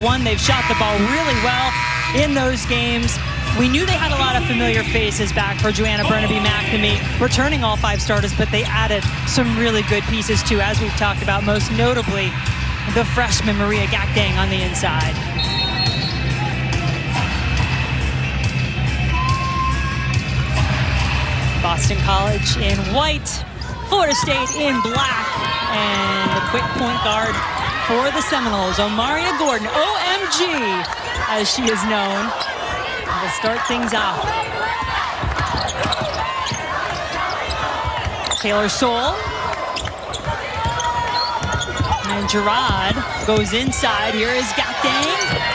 They've shot the ball really well in those games. We knew they had a lot of familiar faces back for Joanna Burnaby-McNamee, returning all 5 starters, but they added some really good pieces too, as we've talked about, most notably the freshman Maria Gakdang on the inside. Boston College in white, Florida State in black, and the quick point guard for the Seminoles, Omaria Gordon, OMG, as she is known, to start things off. Taylor Soule. And Gerard goes inside. Here is Gakdang.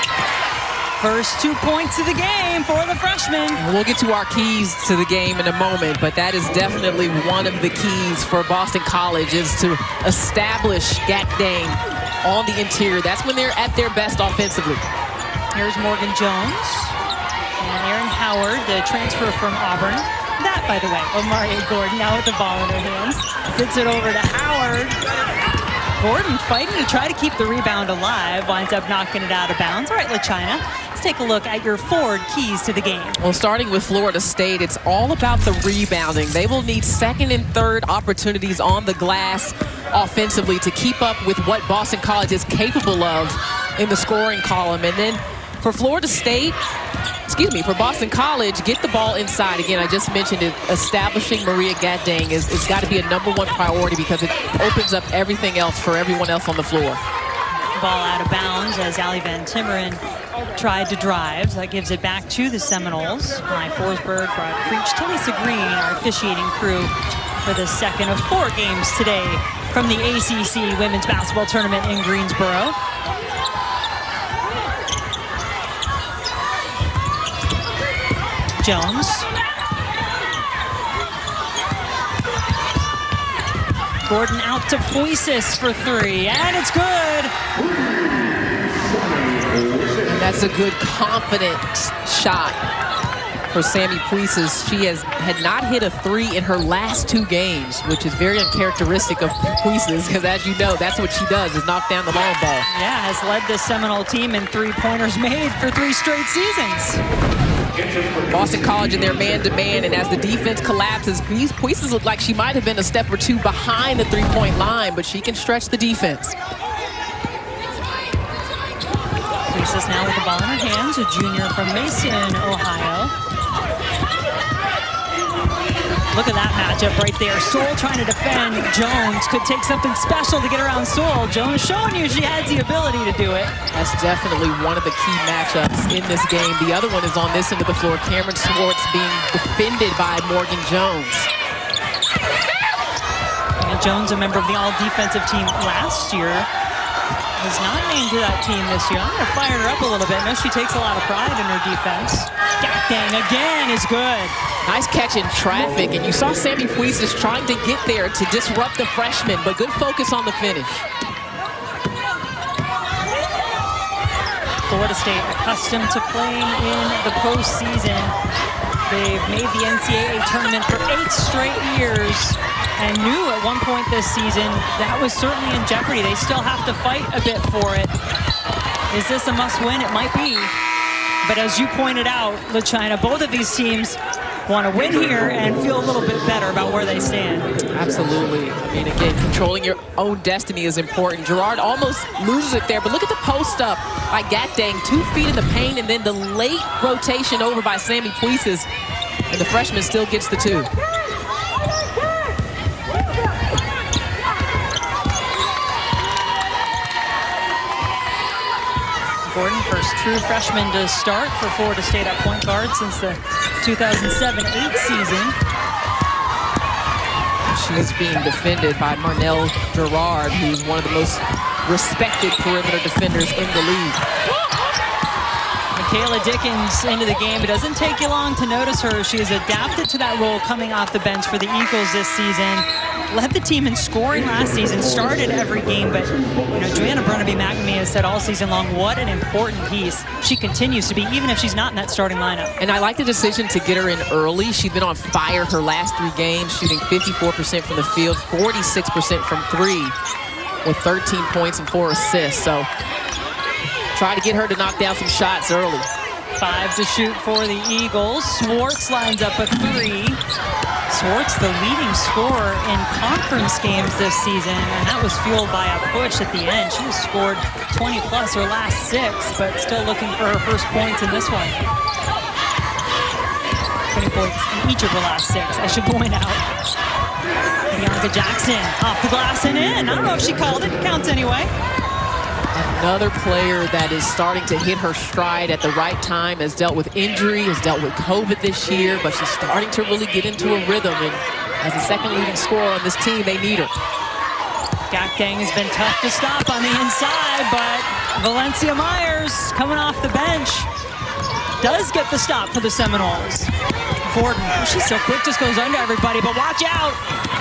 First 2 points of the game for the freshman. We'll get to our keys to the game in a moment, but that is definitely one of the keys for Boston College, is to establish Gakdang on the interior. That's when they're at their best offensively. Here's Morgan Jones and Erin Howard, the transfer from Auburn. That, by the way, Omaria Gordon now with the ball in her hands. Gets it over to Howard. Gordon fighting to try to keep the rebound alive, winds up knocking it out of bounds. All right, LaChina, let's take a look at your forward keys to the game. Well, starting with Florida State, it's all about the rebounding. They will need second and third opportunities on the glass offensively to keep up with what Boston College is capable of in the scoring column. And then for Florida State, for Boston College, get the ball inside. Again, I just mentioned it, establishing Maria Gakdang is got to be a #1 priority, because it opens up everything else for everyone else on the floor. Ball out of bounds as Allie Van Timmeren tried to drive. So that gives it back to the Seminoles. Mike Forsberg, Brad Creech, Talisa Green, our officiating crew for the second of 4 games today from the ACC Women's Basketball Tournament in Greensboro. Jones. Gordon out to Puisis for 3, and it's good. And that's a good, confident shot for Sammie Puisis. She had not hit a 3 in her last 2 games, which is very uncharacteristic of Puisis, because as you know, that's what she does, is knock down the long ball. Yeah, has led the Seminole team in 3-pointers made for 3 straight seasons. Boston College in their man-to-man, and as the defense collapses, Puisis looked like she might have been a step or 2 behind the 3-point line, but she can stretch the defense. Puisis now with the ball in her hands, a junior from Mason, Ohio. Look at that matchup right there. Soule trying to defend. Jones could take something special to get around Soule. Jones showing you she has the ability to do it. That's definitely one of the key matchups in this game. The other one is on this end of the floor. Cameron Swartz being defended by Morgan Jones. And Jones, a member of the all-defensive team last year, was not named to that team this year. I'm going to fire her up a little bit. I know she takes a lot of pride in her defense. Gakdang again is good. Nice catch in traffic, and you saw Sammie Puisis trying to get there to disrupt the freshman, but good focus on the finish. Florida State accustomed to playing in the postseason. They've made the NCAA tournament for 8 straight years, and knew at one point this season that was certainly in jeopardy. They still have to fight a bit for it. Is this a must-win? It might be. But as you pointed out, LaChina, both of these teams want to win here and feel a little bit better about where they stand. Absolutely. I mean, again, controlling your own destiny is important. Gerard almost loses it there, but look at the post up by Gakdang. 2 feet in the paint, and then the late rotation over by Sammie Puisis, and the freshman still gets the 2. Gordon, first true freshman to start for Florida State at point guard since the 2007-8 season. She's being defended by Marnell Gerard, who's one of the most respected perimeter defenders in the league. Michaela Dickens into the game. It doesn't take you long to notice her. She has adapted to that role coming off the bench for the Eagles this season. Led the team in scoring last season, started every game, but Joanna Burnaby-McNamee has said all season long what an important piece she continues to be, even if she's not in that starting lineup. And I like the decision to get her in early. She's been on fire her last 3 games, shooting 54% from the field, 46% from 3, with 13 points and 4 assists. So Try to get her to knock down some shots early. 5 to shoot for the Eagles. Swartz lines up a 3. Swartz, the leading scorer in conference games this season, and that was fueled by a push at the end. She has scored 20 plus her last 6, but still looking for her first points in this one. 20 points in each of her last 6, I should point out. Bianca Jackson off the glass and in. I don't know if she called it. Counts anyway. Another player that is starting to hit her stride at the right time, has dealt with injury, has dealt with COVID this year, but she's starting to really get into a rhythm, and as the second leading scorer on this team, they need her. Gakdeng has been tough to stop on the inside, but Valencia Myers coming off the bench does get the stop for the Seminoles. Gordon, she's so quick, just goes under everybody, but watch out.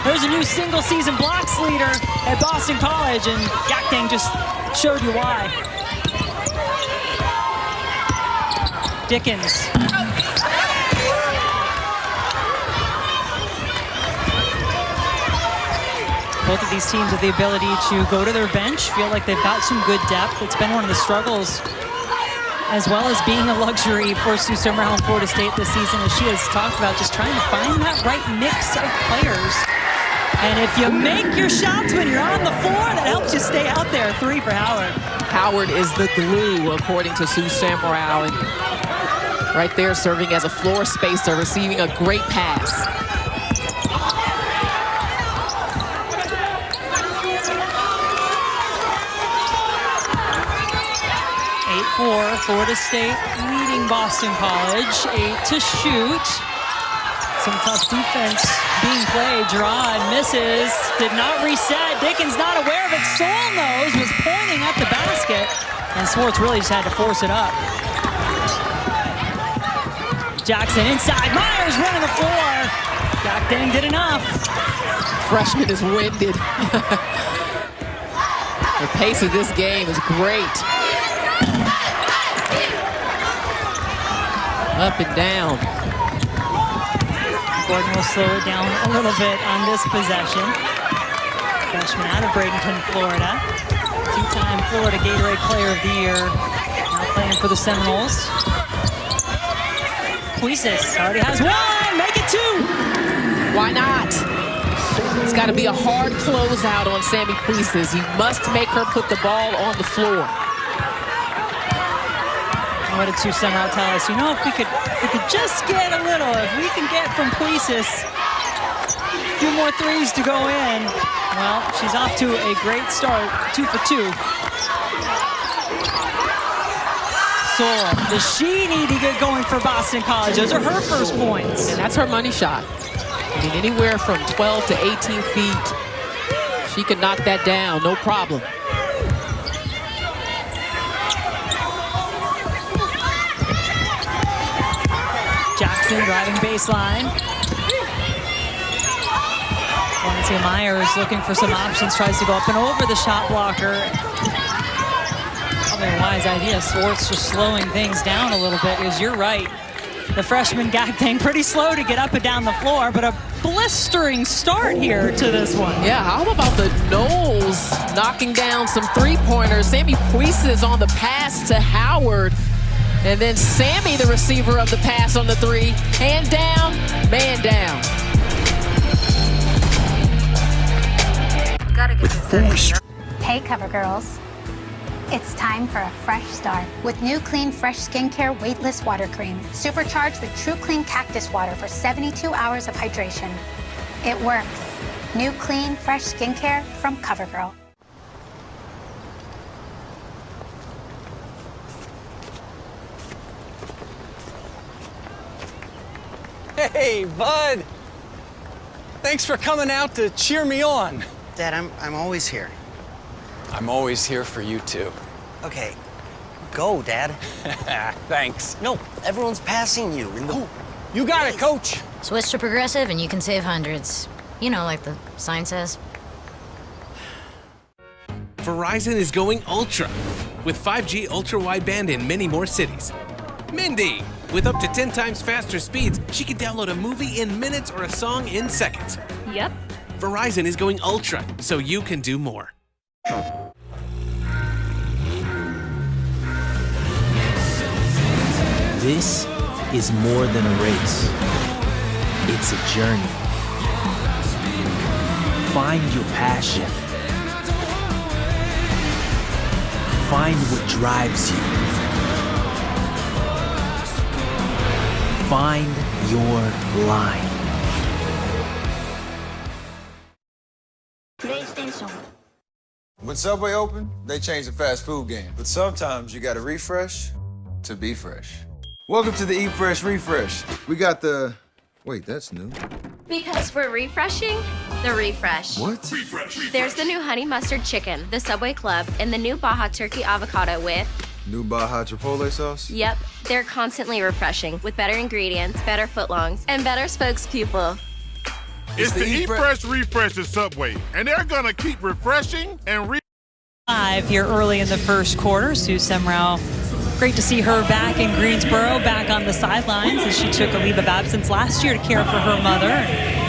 There's a new single-season blocks leader at Boston College, and Gakdeng just showed you why. Dickens. Both of these teams have the ability to go to their bench, feel like they've got some good depth. It's been one of the struggles, as well as being a luxury for Sue Summerall and Florida State this season, as she has talked about just trying to find that right mix of players. And if you make your shots when you're on the floor, that helps you stay out there. 3 for Howard. Howard is the glue, according to Sue Summerall, and right there serving as a floor spacer, receiving a great pass. 8-4, Florida State leading Boston College. 8 to shoot. Some tough defense being played. Gerard misses, did not reset. Dickens not aware of it. Soule knows, was pointing at the basket, and Swartz really just had to force it up. Jackson inside, Myers running the floor. Gakdeng did enough. Freshman is winded. The pace of this game is great. Up and down. Gordon will slow it down a little bit on this possession. Freshman out of Bradenton, Florida. 2-time Florida Gatorade Player of the Year. Now playing for the Seminoles. Puisis already has 1, make it 2. Why not? It's got to be a hard closeout on Sammie Puisis. You must make her put the ball on the floor. What did Sue Summerall tell us? You know, if we could just get a little, if we can get from Puisis a few more threes to go in, well, she's off to a great start. 2 for 2. Soule, does she need to get going for Boston College? Those are her first points. And that's her money shot. I mean, anywhere from 12 to 18 feet, she can knock that down, no problem. Jackson driving baseline. Valencia Myers looking for some options, tries to go up and over the shot blocker. Probably a wise idea. Swartz just slowing things down a little bit, because you're right. The freshman Gakdeng pretty slow to get up and down the floor, but a blistering start here to this one. Yeah, how about the Noles knocking down some three-pointers? Sammie Puisis on the pass to Howard. And then Sammie, the receiver of the pass on the 3. Hand down, man down. Gotta get this. Hey, Cover Girls. It's time for a fresh start with new Clean Fresh Skincare Weightless Water Cream, supercharged with True Clean Cactus Water for 72 hours of hydration. It works. New Clean Fresh Skincare from CoverGirl. Hey, bud. Thanks for coming out to cheer me on. Dad, I'm always here. I'm always here for you, too. Okay, go, Dad. Thanks. No, everyone's passing you in the... Oh, you got it, Coach. Switch to Progressive and you can save hundreds. You know, like the sign says. Verizon is going ultra with 5G ultra wideband in many more cities. Mindy, with up to 10 times faster speeds, she can download a movie in minutes or a song in seconds. Yep. Verizon is going ultra, so you can do more. This is more than a race. It's a journey. Find your passion. Find what drives you. Find your line. When Subway opened, they changed the fast food game. But sometimes you gotta refresh to be fresh. Welcome to the Eat Fresh Refresh. We got the... Wait, that's new. Because we're refreshing the refresh. What? There's the new honey mustard chicken, the Subway Club, and the new Baja turkey avocado with... New Baja Chipotle sauce? Yep, they're constantly refreshing with better ingredients, better footlongs, and better spokespeople. It's the Eat Fresh Refresh at Subway, and they're gonna keep refreshing and Live here early in the first quarter. Sue Semrau, great to see her back in Greensboro, back on the sidelines as she took a leave of absence last year to care for her mother.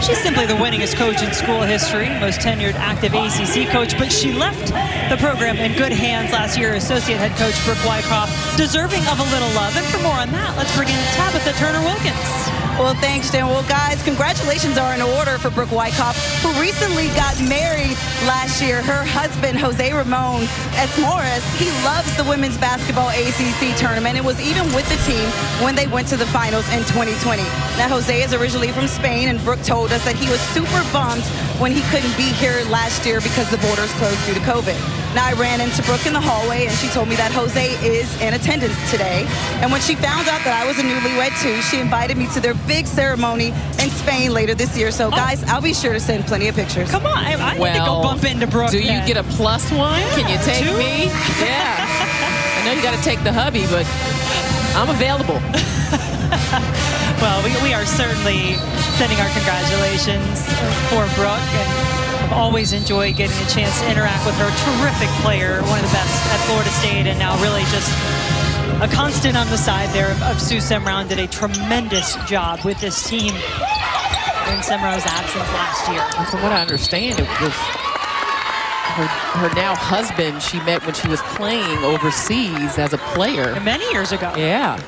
She's simply the winningest coach in school history, most tenured active ACC coach, but she left the program in good hands last year. Associate head coach Brooke Wyckoff, deserving of a little love. And for more on that, let's bring in Tabitha Turner-Wilkins. Well, thanks, Jen. Well, guys, congratulations are in order for Brooke Wyckoff, who recently got married last year. Her husband, Jose Ramon Esmores, he loves the women's basketball ACC tournament and was even with the team when they went to the finals in 2020. Now, Jose is originally from Spain, and Brooke told us that he was super bummed when he couldn't be here last year because the borders closed due to COVID. Now, I ran into Brooke in the hallway, and she told me that Jose is in attendance today. And when she found out that I was a newlywed, too, she invited me to their big ceremony in Spain later this year. So, guys, I'll be sure to send plenty of pictures. Come on, I need to go bump into Brooke. Do you get a +1? Can you take me? Yeah. I know you got to take the hubby, but I'm available. Well, we are certainly sending our congratulations for Brooke, and I've always enjoyed getting a chance to interact with her. Terrific player, one of the best at Florida State, and now really just a constant on the side there of Sue Semrau. Did a tremendous job with this team in Semrau's absence last year. And from what I understand, it was her now husband she met when she was playing overseas as a player. Many years ago. Yeah.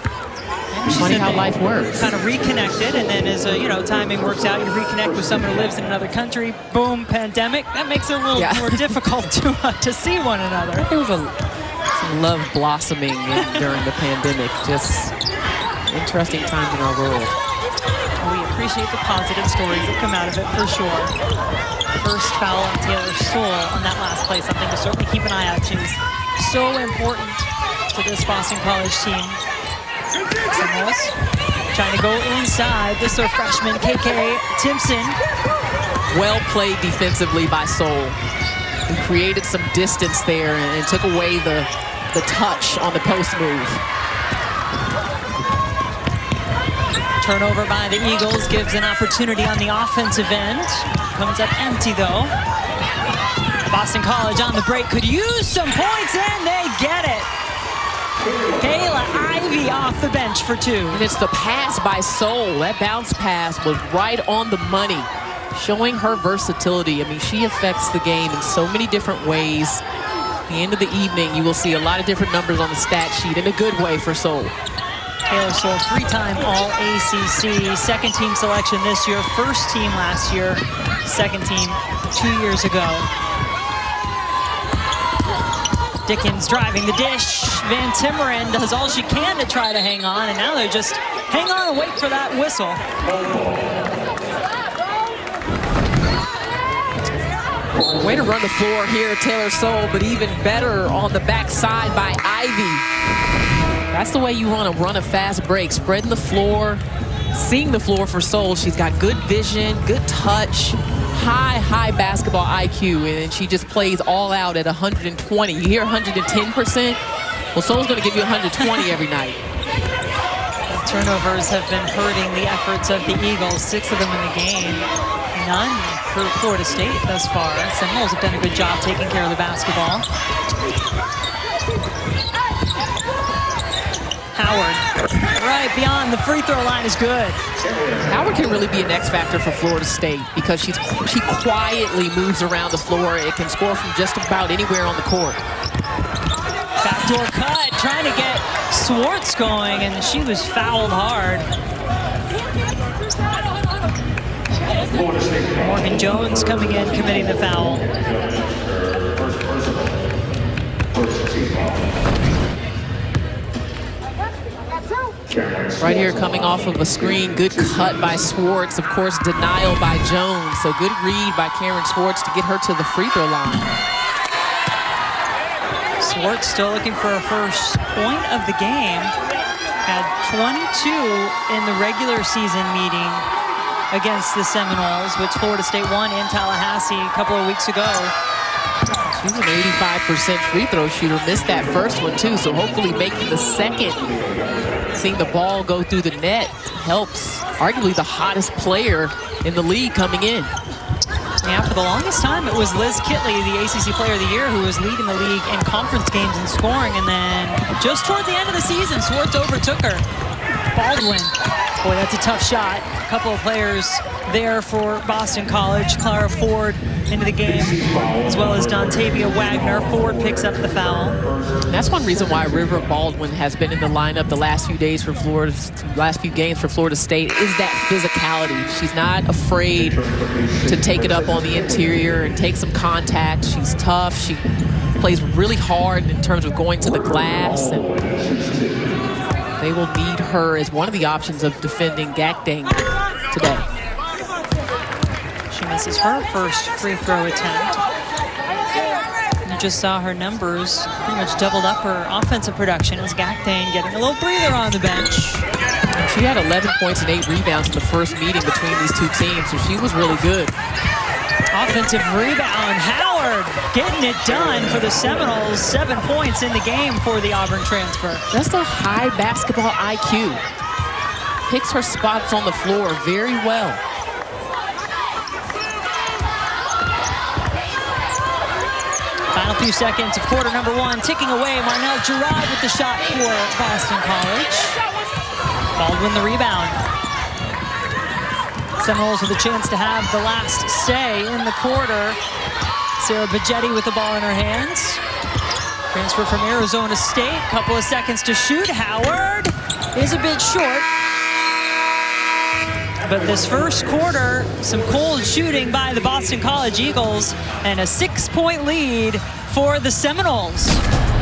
Funny how life works. Kind of reconnected, and then as timing works out, you reconnect with someone who lives in another country. Boom, pandemic. That makes it a little more difficult to see one another. There was some love blossoming during the pandemic. Just interesting times in our world. We appreciate the positive stories that come out of it for sure. First foul on Taylor Soule on that last play. Something to certainly keep an eye out. She's so important to this Boston College team. Seminoles trying to go inside. This is our freshman, KK Timpson. Well played defensively by Soule. He created some distance there and took away the touch on the post move. Turnover by the Eagles gives an opportunity on the offensive end. Comes up empty though. Boston College on the break could use some points, and they get it. Kayla Ivey off the bench for 2. And it's the pass by Soule. That bounce pass was right on the money, showing her versatility. I mean, she affects the game in so many different ways. At the end of the evening, you will see a lot of different numbers on the stat sheet in a good way for Soule. Taylor Soule, 3-time All-ACC, second team selection this year, first team last year, second team 2 years ago. Dickens driving the dish. Van Timmeren does all she can to try to hang on, and now they're just hang on and wait for that whistle. Way to run the floor here, Taylor Soule, but even better on the backside by Ivey. That's the way you want to run a fast break, spreading the floor, seeing the floor for Soule. She's got good vision, good touch, high basketball IQ, and she just plays all out at 120. You hear 110%? Well, Soule's going to give you 120 every night. Turnovers have been hurting the efforts of the Eagles, 6 of them in the game. None for Florida State thus far. Seminoles have done a good job taking care of the basketball. Howard, right beyond the free throw line is good. Howard can really be an X factor for Florida State because she quietly moves around the floor. It can score from just about anywhere on the court. Back backdoor cut, trying to get Swartz going, and she was fouled hard. Morgan Jones coming in, committing the foul. Right here, coming off of a screen, good cut by Swartz. Of course, denial by Jones. So good read by Karen Swartz to get her to the free throw line. Swartz still looking for her first point of the game. Had 22 in the regular season meeting against the Seminoles, which Florida State won in Tallahassee a couple of weeks ago. She's an 85% free throw shooter. Missed that first one, too. So hopefully making the second, seeing the ball go through the net helps. Arguably the hottest player in the league coming in. Yeah, for the longest time, it was Liz Kitley, the ACC Player of the Year, who was leading the league in conference games and scoring. And then just toward the end of the season, Swartz overtook her. Baldwin. Boy, that's a tough shot. A couple of players there for Boston College. Clara Ford into the game, as well as Dontavia Wagner. Ford picks up the foul. And that's one reason why River Baldwin has been in the lineup the last few days for last few games for Florida State, is that physicality. She's not afraid to take it up on the interior and take some contact. She's tough. She plays really hard in terms of going to the glass. And they will need her as one of the options of defending Gakdeng today. She misses her first free throw attempt. You just saw her numbers pretty much doubled up her offensive production as Gakdeng getting a little breather on the bench. She had 11 points and 8 rebounds in the first meeting between these two teams, so she was really good. Offensive rebound, Howard getting it done for the Seminoles. 7 points in the game for the Auburn transfer. Just a high basketball IQ. Picks her spots on the floor very well. Final few seconds of quarter number one, ticking away. Marnell Girard with the shot for Boston College. Baldwin the rebound. Seminoles with a chance to have the last say in the quarter. Sarah Bajetti with the ball in her hands. Transfer from Arizona State. Couple of seconds to shoot. Howard is a bit short. But this first quarter, some cold shooting by the Boston College Eagles and a 6-point lead for the Seminoles.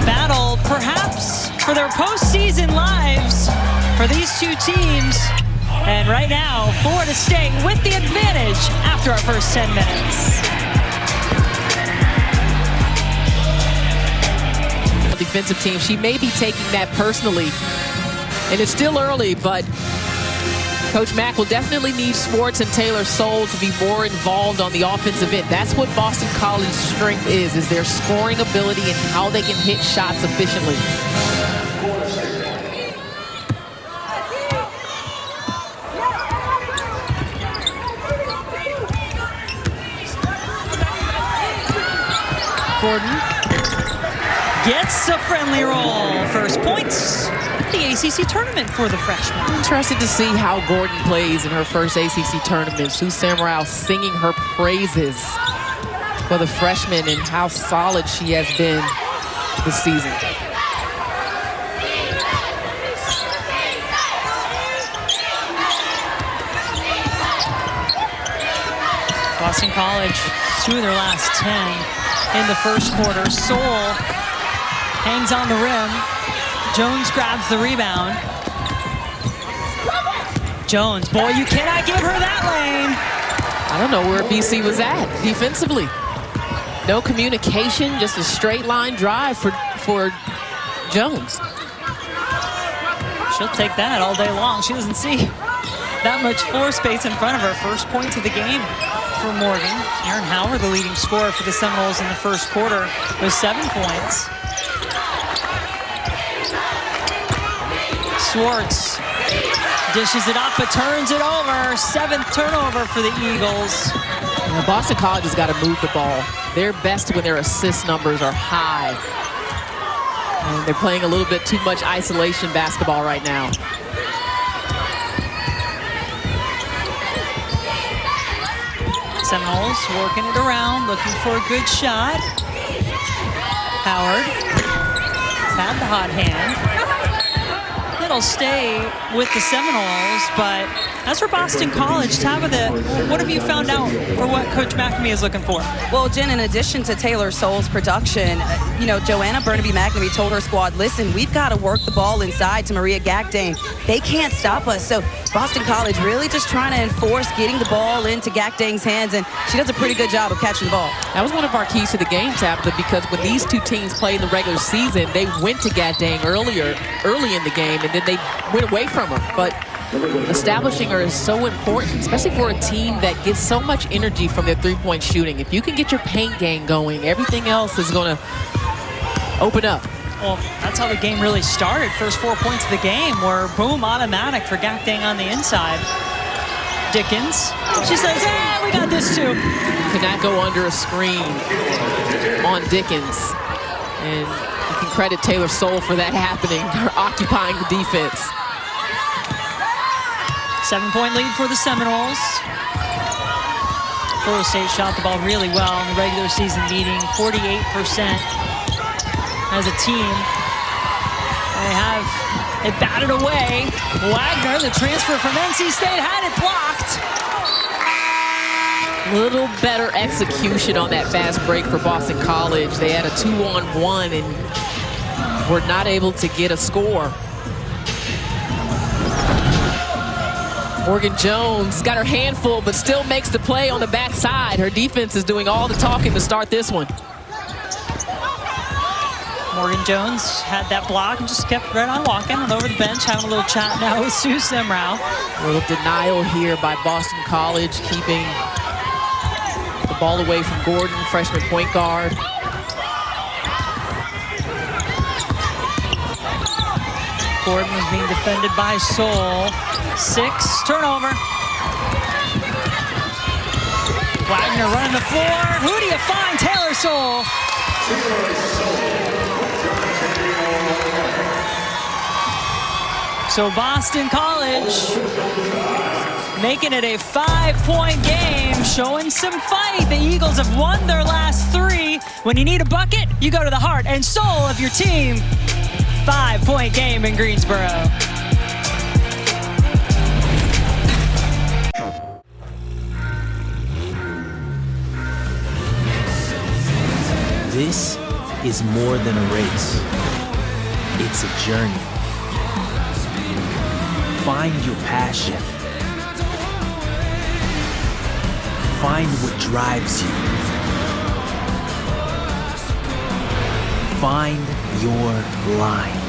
Battle perhaps for their postseason lives for these two teams. And right now, Florida State with the advantage after our first 10 minutes. Defensive team, she may be taking that personally. And it's still early, but Coach Mack will definitely need Swartz and Taylor Soule to be more involved on the offensive end. That's what Boston College's strength is their scoring ability and how they can hit shots efficiently. Gordon gets a friendly roll. First points at the ACC tournament for the freshman. Interested to see how Gordon plays in her first ACC tournament. Sue Samrau singing her praises for the freshman and how solid she has been this season. Boston College, 2 of their last 10 in the first quarter. Soule hangs on the rim. Jones grabs the rebound. Jones, boy, you cannot give her that lane. I don't know where BC was at defensively. No communication, just a straight line drive for Jones. She'll take that all day long. She doesn't see that much floor space in front of her. First points of the game for Morgan. Erin Howard, the leading scorer for the Seminoles in the first quarter, with 7 points. Swartz dishes it up, but turns it over. 7th turnover for the Eagles. Now, Boston College has got to move the ball. They're best when their assist numbers are high. And they're playing a little bit too much isolation basketball right now. Seminoles working it around, looking for a good shot. Howard had the hot hand. It'll stay with the Seminoles, but as for Boston College, Tabitha, what have you found out for what Coach McNamee is looking for? Well, Jen, in addition to Taylor Soule's production, Joanna Burnaby-McNamee told her squad, listen, we've got to work the ball inside to Maria Gagdane. They can't stop us. So Boston College really just trying to enforce getting the ball into Gagdane's hands, and she does a pretty good job of catching the ball. That was one of our keys to the game, Tabitha, because when these two teams played in the regular season, they went to Gagdane early in the game, and then they went away from her. But establishing her is so important, especially for a team that gets so much energy from their three-point shooting. If you can get your paint game going, everything else is going to open up. Well, that's how the game really started. First 4 points of the game were boom, automatic for Gagdane on the inside. Dickens, she says, we got this too. Could not go under a screen on Dickens. And you can credit Taylor Soule for that happening, her occupying the defense. 7-point lead for the Seminoles. Florida State shot the ball really well in the regular season meeting, 48% as a team. They batted away. Wagner, the transfer from NC State, had it blocked. Little better execution on that fast break for Boston College. They had a 2-on-1 and were not able to get a score. Morgan Jones got her hand full, but still makes the play on the backside. Her defense is doing all the talking to start this one. Morgan Jones had that block and just kept right on walking and over the bench, having a little chat now with Sue Semrau. A little denial here by Boston College, keeping the ball away from Gordon, freshman point guard. Gordon was being defended by Soule. 6, turnover. Wagner running the floor. Who do you find? Taylor Soule. So Boston College making it a 5-point game, showing some fight. The Eagles have won their last 3. When you need a bucket, you go to the heart and soul of your team. 5-point game in Greensboro. This is more than a race. It's a journey. Find your passion. Find what drives you. Find your line.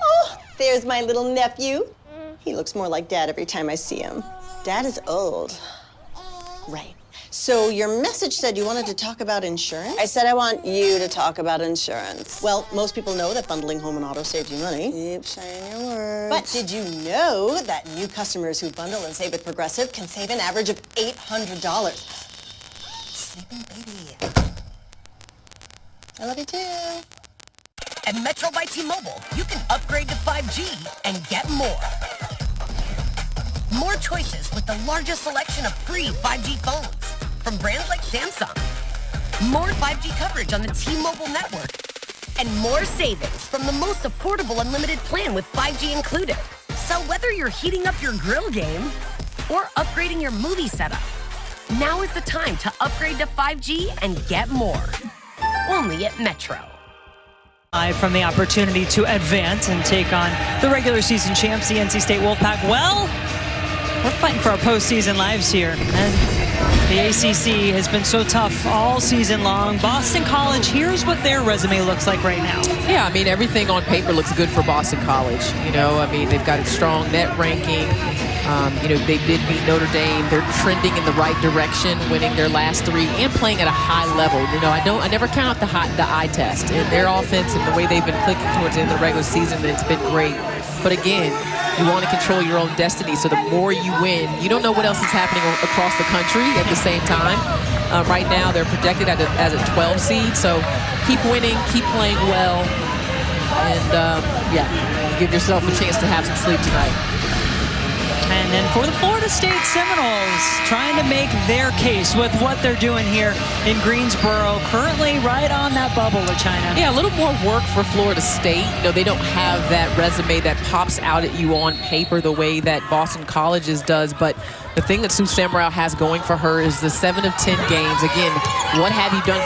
Oh, there's my little nephew. He looks more like Dad every time I see him. Dad is old. Right. So your message said you wanted to talk about insurance? I said I want you to talk about insurance. Well, most people know that bundling home and auto saves you money. Keep saying your words. But did you know that new customers who bundle and save with Progressive can save an average of $800? Sleeping baby. I love you too. At Metro by T-Mobile, you can upgrade to 5G and get more. More choices with the largest selection of free 5G phones from brands like Samsung. More 5G coverage on the T-Mobile network. And more savings from the most affordable unlimited plan with 5G included. So whether you're heating up your grill game or upgrading your movie setup, now is the time to upgrade to 5G and get more. Only at Metro. From the opportunity to advance and take on the regular season champs, the NC State Wolfpack. Well, we're fighting for our postseason lives here. And the ACC has been so tough all season long. Boston College, here's what their resume looks like right now. Yeah, I mean, everything on paper looks good for Boston College. You know, I mean, they've got a strong net ranking. You know, they did beat Notre Dame. They're trending in the right direction, winning their last 3 and playing at a high level. You know, I never count the eye test. And their offense and the way they've been clicking towards the end of the regular season, it's been great. But again, you want to control your own destiny. So the more you win, you don't know what else is happening across the country at the same time. Right now, they're projected as a 12 seed. So keep winning, keep playing well, and yeah, give yourself a chance to have some sleep tonight. And then for the Florida State Seminoles, trying to make their case with what they're doing here in Greensboro, currently right on that bubble of China. Yeah, a little more work for Florida State. You know, they don't have that resume that pops out at you on paper the way that Boston College's does, but the thing that Sue Seminoles has going for her is the 7 of 10 games. Again, what have you done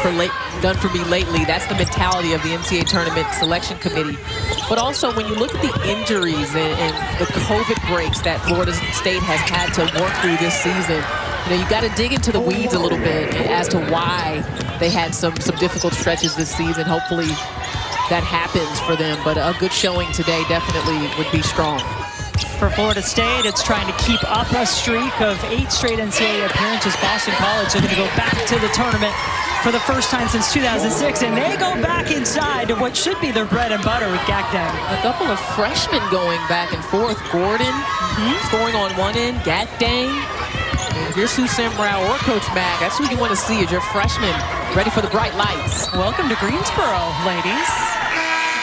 for me lately? That's the mentality of the NCAA Tournament Selection Committee. But also, when you look at the injuries and the COVID breaks that Florida State has had to work through this season, you know, you got to dig into the weeds a little bit as to why they had some difficult stretches this season. Hopefully that happens for them, but a good showing today definitely would be strong. For Florida State, it's trying to keep up a streak of 8 straight NCAA appearances. Boston College are going to go back to the tournament for the first time since 2006, and they go back inside to what should be their bread and butter with Gakdeng. A couple of freshmen going back and forth. Gordon scoring on one end, Gakdeng. If you're Sue Seminoles or Coach Mack, that's who you want to see is your freshman ready for the bright lights. Welcome to Greensboro, ladies.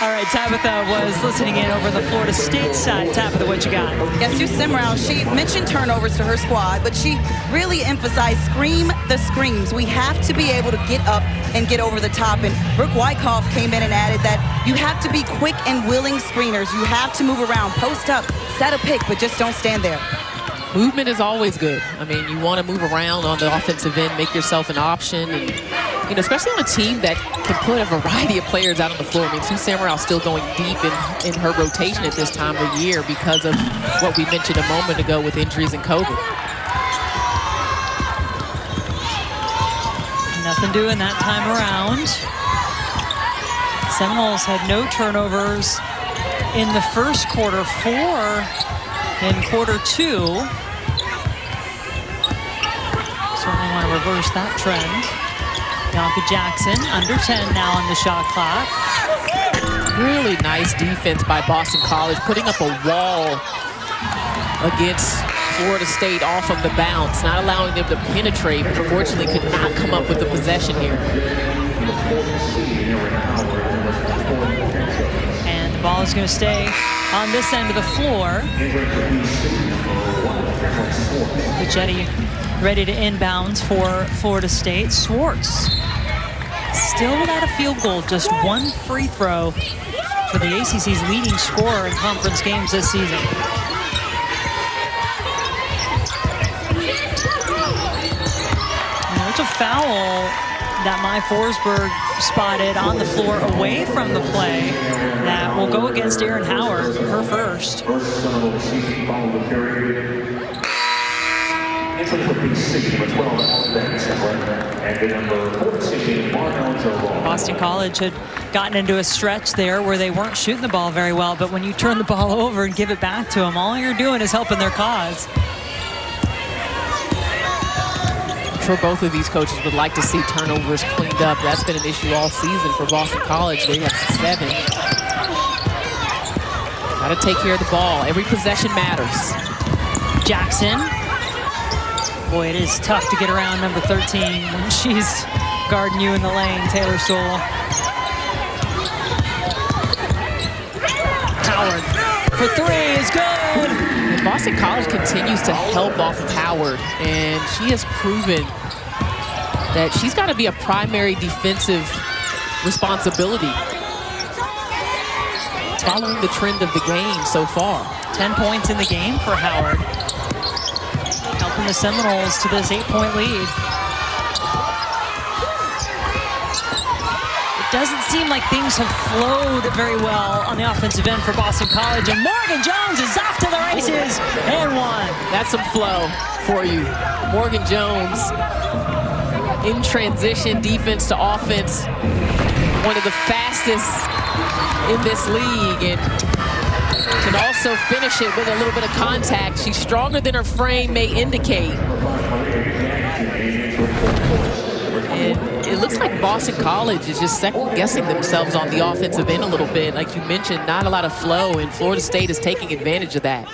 All right, Tabitha was listening in over the Florida State side. Tabitha, what you got? Yes, Sue Seminoles, she mentioned turnovers to her squad, but she really emphasized scream the screams. We have to be able to get up and get over the top. And Brooke Wyckoff came in and added that you have to be quick and willing screeners. You have to move around, post up, set a pick, but just don't stand there. Movement is always good. I mean, you want to move around on the offensive end, make yourself an option, and you know, especially on a team that can put a variety of players out on the floor. I mean, Sue Seminoles still going deep in her rotation at this time of year because of what we mentioned a moment ago with injuries and COVID. Nothing doing that time around. Seminoles had no turnovers in the first quarter, 4 in quarter 2. Certainly want to reverse that trend. Bianca Jackson, under 10 now on the shot clock. Really nice defense by Boston College, putting up a wall against Florida State off of the bounce, not allowing them to penetrate, but unfortunately could not come up with the possession here. And the ball is going to stay on this end of the floor. Buchetti ready to inbounds for Florida State. Swartz still without a field goal, just 1 free throw for the ACC's leading scorer in conference games this season. And there's a foul that Mai Forsberg spotted on the floor away from the play that will go against Erin Howard, her first. Boston College had gotten into a stretch there where they weren't shooting the ball very well, but when you turn the ball over and give it back to them, all you're doing is helping their cause. I'm sure both of these coaches would like to see turnovers cleaned up. That's been an issue all season for Boston College. They have 7. Got to take care of the ball. Every possession matters. Jackson. Boy, it is tough to get around number 13 when she's guarding you in the lane, Taylor Soule. Howard for 3 is good. And Boston College continues to help off of Howard, and she has proven that she's got to be a primary defensive responsibility. Following the trend of the game so far. 10 points in the game for Howard, helping the Seminoles to this 8-point lead. It doesn't seem like things have flowed very well on the offensive end for Boston College, and Morgan Jones is off to the races and 1. That's some flow for you. Morgan Jones in transition, defense to offense, one of the fastest in this league, and can also finish it with a little bit of contact. She's stronger than her frame may indicate. And it looks like Boston College is just second-guessing themselves on the offensive end a little bit. Like you mentioned, not a lot of flow, and Florida State is taking advantage of that.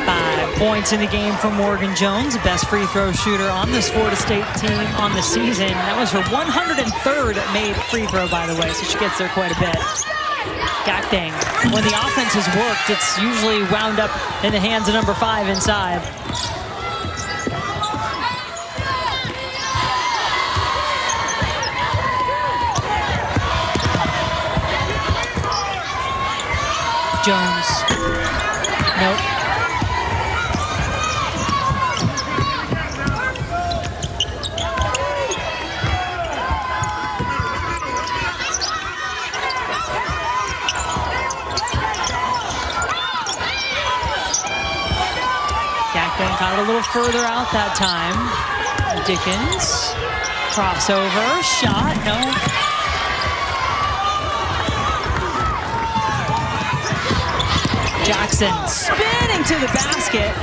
5 points in the game for Morgan Jones, the best free throw shooter on this Florida State team on the season. That was her 103rd made free throw, by the way, so she gets there quite a bit. Gakdang. When the offense has worked, it's usually wound up in the hands of number 5 inside. Jones. Nope. Gakdang got it a little further out that time. Dickens. Crossover. Shot. No. Jackson spinning to the basket.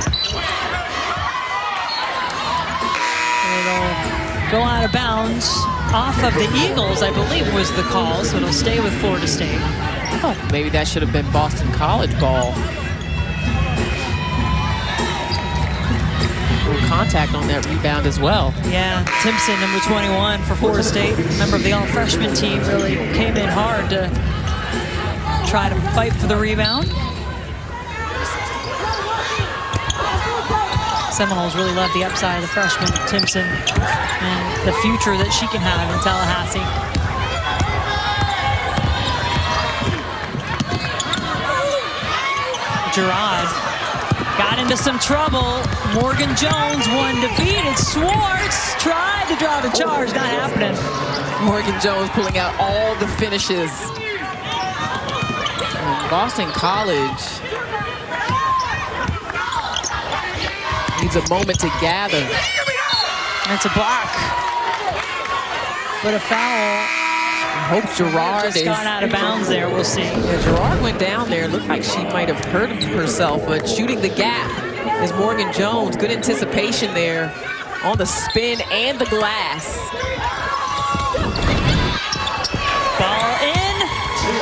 It'll go out of bounds off of the Eagles, I believe was the call, so it'll stay with Florida State. Oh, maybe that should have been Boston College ball. Contact on that rebound as well. Yeah, Timpson, number 21 for Florida State, member of the all-freshman team, really came in hard to try to fight for the rebound. Seminoles really love the upside of the freshman, Timpson, and the future that she can have in Tallahassee. Gerard got into some trouble. Morgan Jones won defeated. Swartz tried to draw the charge, not happening. Morgan Jones pulling out all the finishes. And Boston College needs a moment to gather. It's a block. But a foul. I hope Gerard just gone out of bounds there. We'll see. Yeah, Gerard went down there. Looked like she might have hurt herself, but shooting the gap is Morgan Jones. Good anticipation there on the spin and the glass. Ball in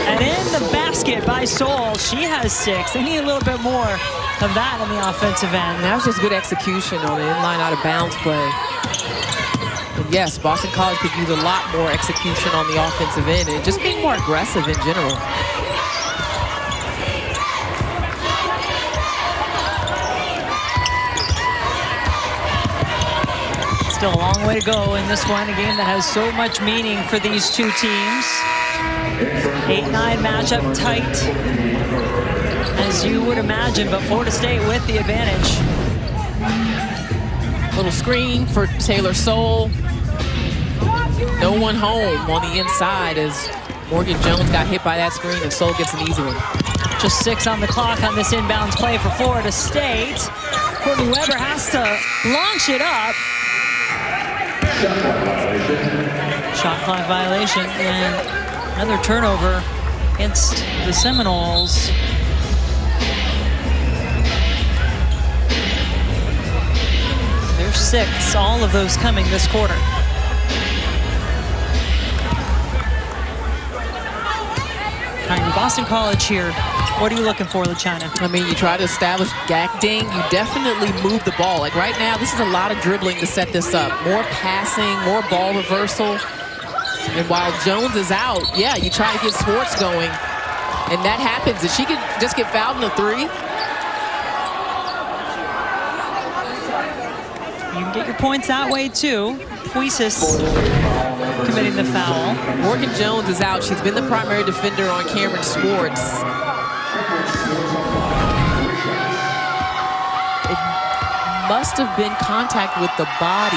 and in the basket by Soule. She has 6. They need a little bit more of that on the offensive end. And that was just good execution on the inline out of bounds play. And yes, Boston College could use a lot more execution on the offensive end and just being more aggressive in general. Still a long way to go in this one, a game that has so much meaning for these two teams. 8-9 matchup, tight, as you would imagine, but Florida State with the advantage. Little screen for Taylor Soule. No one home on the inside as Morgan Jones got hit by that screen and Soule gets an easy one. Just 6 on the clock on this inbounds play for Florida State. Courtney Weber has to launch it up. Shot clock violation and another turnover against the Seminoles. There's 6, all of those coming this quarter. All right, Boston College here. What are you looking for, LaChina? I mean, you try to establish Gakdang. You definitely move the ball. Like right now, this is a lot of dribbling to set this up. More passing, more ball reversal. And while Jones is out, yeah, you try to get Swartz going. And that happens. If she could just get fouled in the 3. You can get your points that way, too. Puisis committing the foul. Morgan Jones is out. She's been the primary defender on Cameron Swartz. It must have been contact with the body.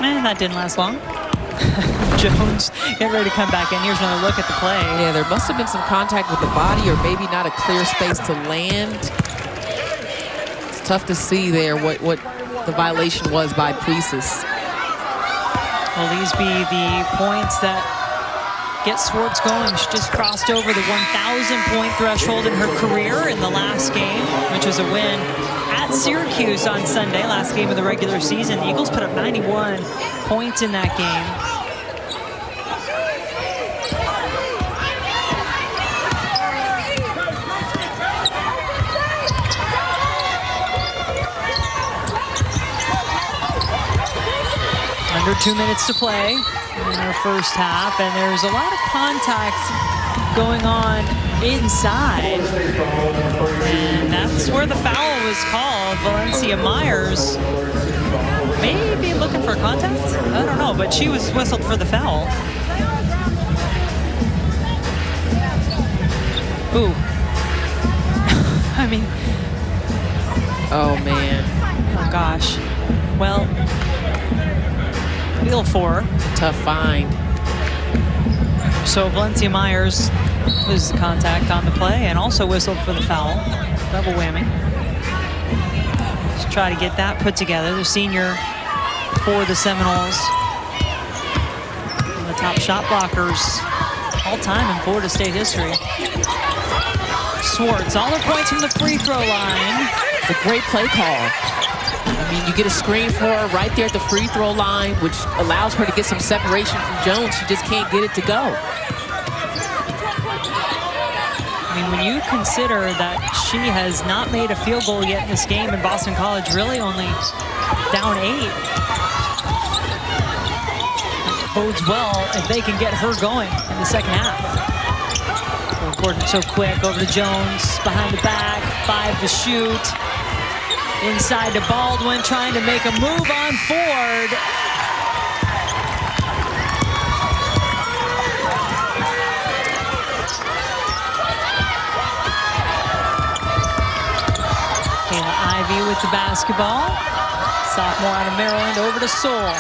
And that didn't last long. Jones getting ready to come back in. Here's another look at the play. Yeah, there must have been some contact with the body or maybe not a clear space to land. It's tough to see there what the violation was by Puisis. Will these be the points that get Swartz going? She just crossed over the 1,000-point threshold in her career in the last game, which was a win at Syracuse on Sunday, last game of the regular season. The Eagles put up 91 points in that game. Under 2 minutes to play. in our first half, and there's a lot of contact going on inside. And that's where the foul was called. Valencia Myers maybe looking for contact? I don't know, but she was whistled for the foul. Ooh. I mean. Oh, man. Oh, gosh. Well, wheel 4. Tough find. So Valencia Myers loses the contact on the play and also whistled for the foul. Double whammy. Let's try to get that put together. The senior for the Seminoles. One of the top shot blockers all time in Florida State history. Swartz, all her points from the free throw line. It's a great play call. I mean, you get a screen for her right there at the free throw line, which allows her to get some separation from Jones. She just can't get it to go. I mean, when you consider that she has not made a field goal yet in this game, and Boston College really only down 8, it bodes well if they can get her going in the second half. Gordon so quick, over to Jones, behind the back, 5 to shoot. Inside to Baldwin, trying to make a move on Ford. Kayla Ivey with the basketball. Sophomore out of Maryland, over to Soule.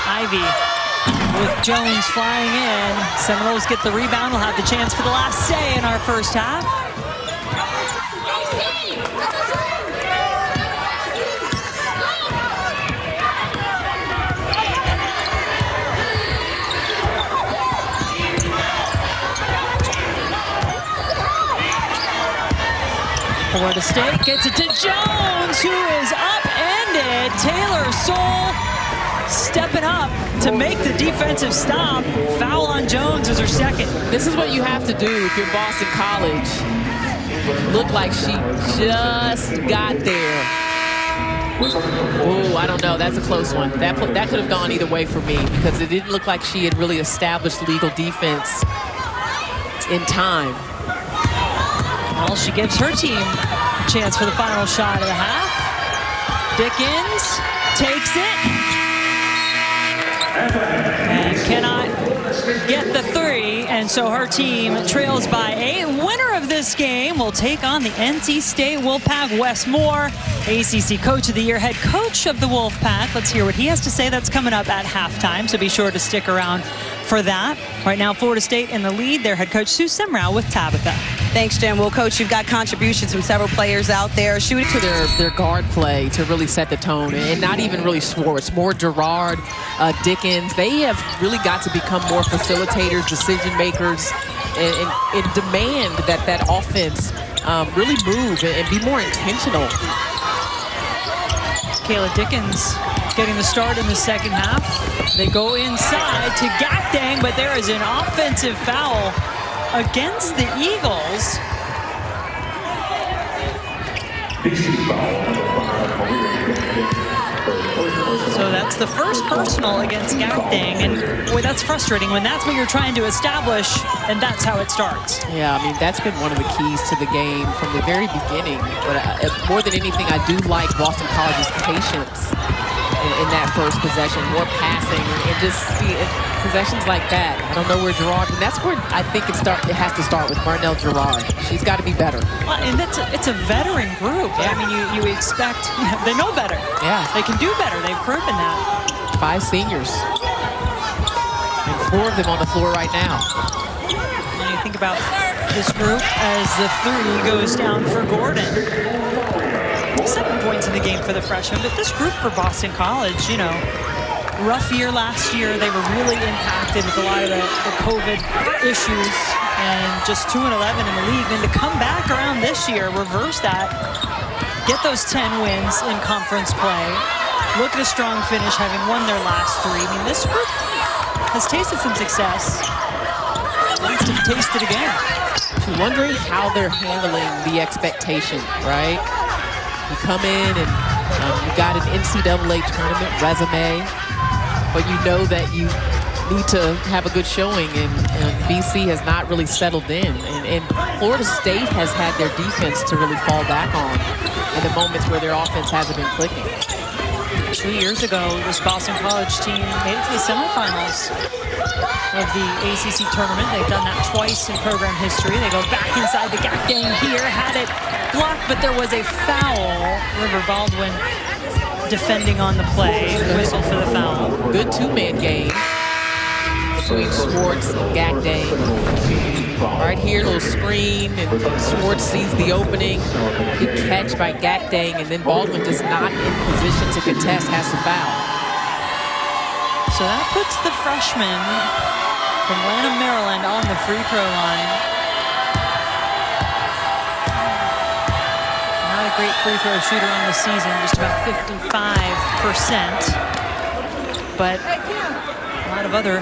Ivey with Jones flying in. Seminoles get the rebound. We'll have the chance for the last say in our first half. Florida State gets it to Jones, who is upended. Taylor Soule stepping up to make the defensive stop. Foul on Jones is her second. This is what you have to do if you're Boston College. Looked like she just got there. Oh, I don't know. That's a close one. That could have gone either way for me because it didn't look like she had really established legal defense in time. Well, she gives her team a chance for the final shot of the half. Dickens takes it. And cannot get the 3, and so her team trails by 8. Winner of this game will take on the NC State Wolfpack. Wes Moore, ACC Coach of the Year, head coach of the Wolfpack. Let's hear what he has to say. That's coming up at halftime, so be sure to stick around for that. Right now, Florida State in the lead. Their head coach, Sue Semrau, with Tabitha. Thanks, Jen. Well, Coach, you've got contributions from several players out there. Shooting to their guard play to really set the tone, and not even really Swartz. More Gerard, Dickens. They have really got to become more facilitators, decision makers, and demand that offense really move and be more intentional. Kayla Dickens getting the start in the second half. They go inside to Gakdang, but there is an offensive foul against the Eagles. So that's the first personal against Gakdang, and boy, that's frustrating when that's what you're trying to establish, and that's how it starts. Yeah, I mean, that's been one of the keys to the game from the very beginning. But more than anything, I do like Boston College's patience in that first possession, more passing, and just possessions like that. I don't know where Gerard, and that's where I think it has to start with Marnell Gerard. She's got to be better. Well, and it's a veteran group. Yeah. I mean, you expect, they know better. Yeah. They can do better. They've proven that. 5 seniors. And 4 of them on the floor right now. When you think about this group as the 3 goes down for Gordon. 7 points in the game for the freshman, but this group for Boston College, you know, rough year last year. They were really impacted with a lot of the COVID issues, and just 2-11 in the league. And to come back around this year, reverse that, get those 10 wins in conference play, look at a strong finish, having won their last 3. I mean, this group has tasted some success. Wants to taste it again. Wondering how they're handling the expectation, right? You come in and you've got an NCAA tournament resume, but you know that you need to have a good showing, and BC has not really settled in. And Florida State has had their defense to really fall back on in the moments where their offense hasn't been clicking. 2 years ago, this Boston College team made it to the semifinals of the ACC tournament. They've done that twice in program history. They go back inside the gap game here, had it blocked, but there was a foul. River Baldwin defending on the play, whistle for the foul. Good two-man game between Schwartz and Gagdang. Right here, little screen, and Schwartz sees the opening. Good catch by Gagdang, and then Baldwin just not in position to contest, has to foul. So that puts the freshman from Lanham, Maryland on the free throw line. Not a great free throw shooter on the season, just about 55%. But a lot of other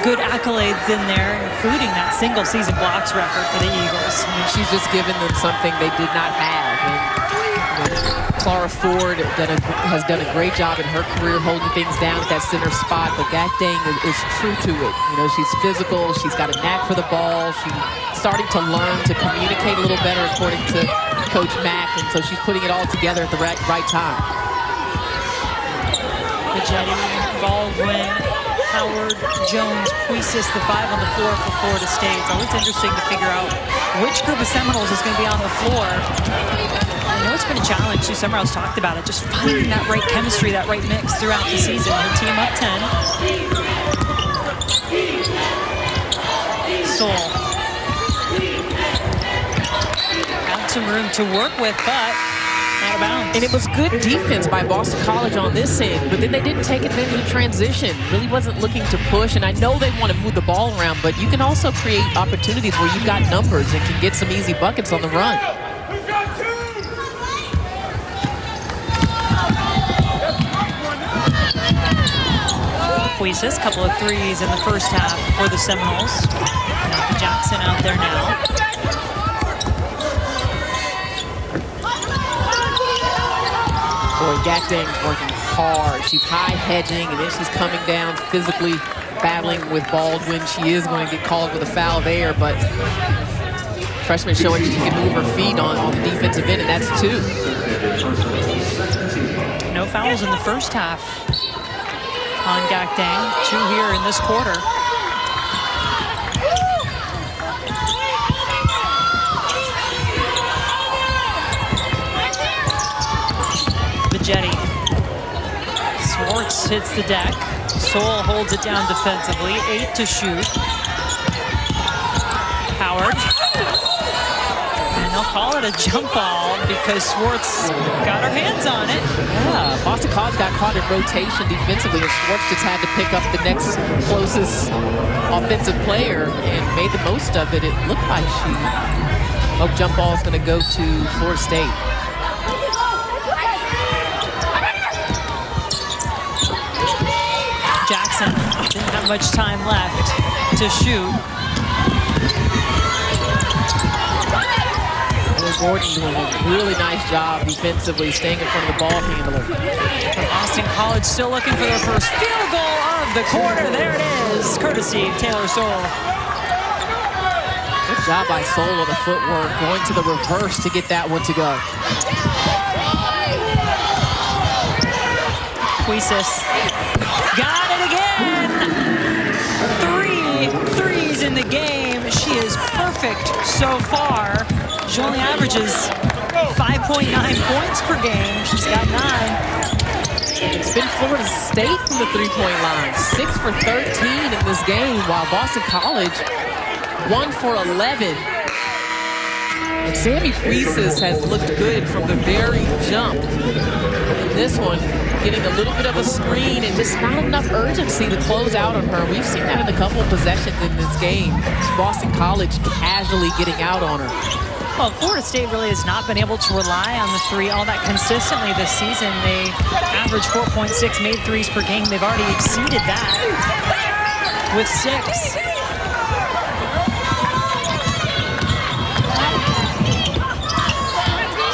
good accolades in there, including that single season blocks record for the Eagles. I mean, she's just given them something they did not have. And, Clara Ford has done a great job in her career holding things down at that center spot, but Gagdang is true to it. You know, she's physical, she's got a knack for the ball, she's starting to learn to communicate a little better according to Coach Mack, and so she's putting it all together at the right time. Pagetti, Baldwin, Howard, Jones, Puisis, the 5 on the floor for Florida State. It's always interesting to figure out which group of Seminoles is going to be on the floor. I know it's been a challenge. Sue Summerhouse talked about it, just finding that right chemistry, that right mix throughout the season. Her team up 10. Soule. Got some room to work with, but out of bounds. And it was good defense by Boston College on this end, but then they didn't take advantage of transition. Really wasn't looking to push, and I know they want to move the ball around, but you can also create opportunities where you've got numbers and can get some easy buckets on the run. Puisis, couple of threes in the first half for the Seminoles. Jackson out there now. Boy, Gagdang working hard. She's high hedging, and then she's coming down physically battling with Baldwin. She is going to get called with a foul there, but freshman showing she can move her feet on the defensive end, and that's 2. No fouls in the first half on Gagdang. 2 here in this quarter. Pagetti. Schwartz hits the deck. Soule holds it down defensively. 8 to shoot. Howard. And they'll call it a jump ball because Schwartz got her hands on it. Yeah, Boston College got caught in rotation defensively, and Schwartz just had to pick up the next closest offensive player and made the most of it. It looked like jump ball is going to go to Florida State. Jackson didn't have much time left to shoot. Gordon doing a really nice job defensively, staying in front of the ball handler. Boston College still looking for their first field goal of the quarter. There it is, courtesy of Taylor Soule. Good job by Soule on the footwork, going to the reverse to get that one to go. Puisis got it again. 3 threes in the game. She is perfect so far. She only averages 5.9 points per game. She's got 9. It's been Florida State from the three-point line. 6 for 13 in this game, while Boston College 1 for 11. And Sammie Puisis has looked good from the very jump. In this one, getting a little bit of a screen and just not enough urgency to close out on her. We've seen that in a couple of possessions in this game. Boston College casually getting out on her. Well, Florida State really has not been able to rely on the 3 all that consistently this season. They average 4.6 made threes per game. They've already exceeded that with 6.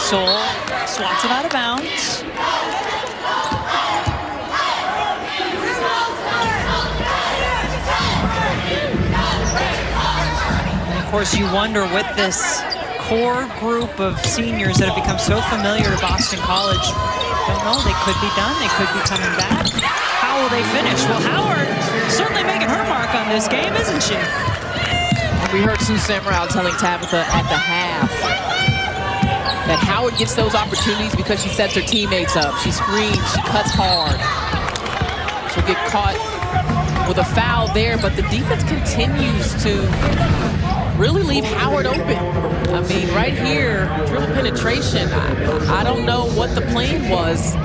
Soule swats it out of bounds. And of course, you wonder with this core group of seniors that have become so familiar to Boston College. Don't know, they could be done, they could be coming back. How will they finish? Well, Howard certainly making her mark on this game, isn't she? We heard Sue Samrow telling Tabitha at the half that Howard gets those opportunities because she sets her teammates up. She screens, she cuts hard. She'll get caught with a foul there, but the defense continues to really leave Howard open. I mean, right here, dribble penetration. I don't know what the plan was.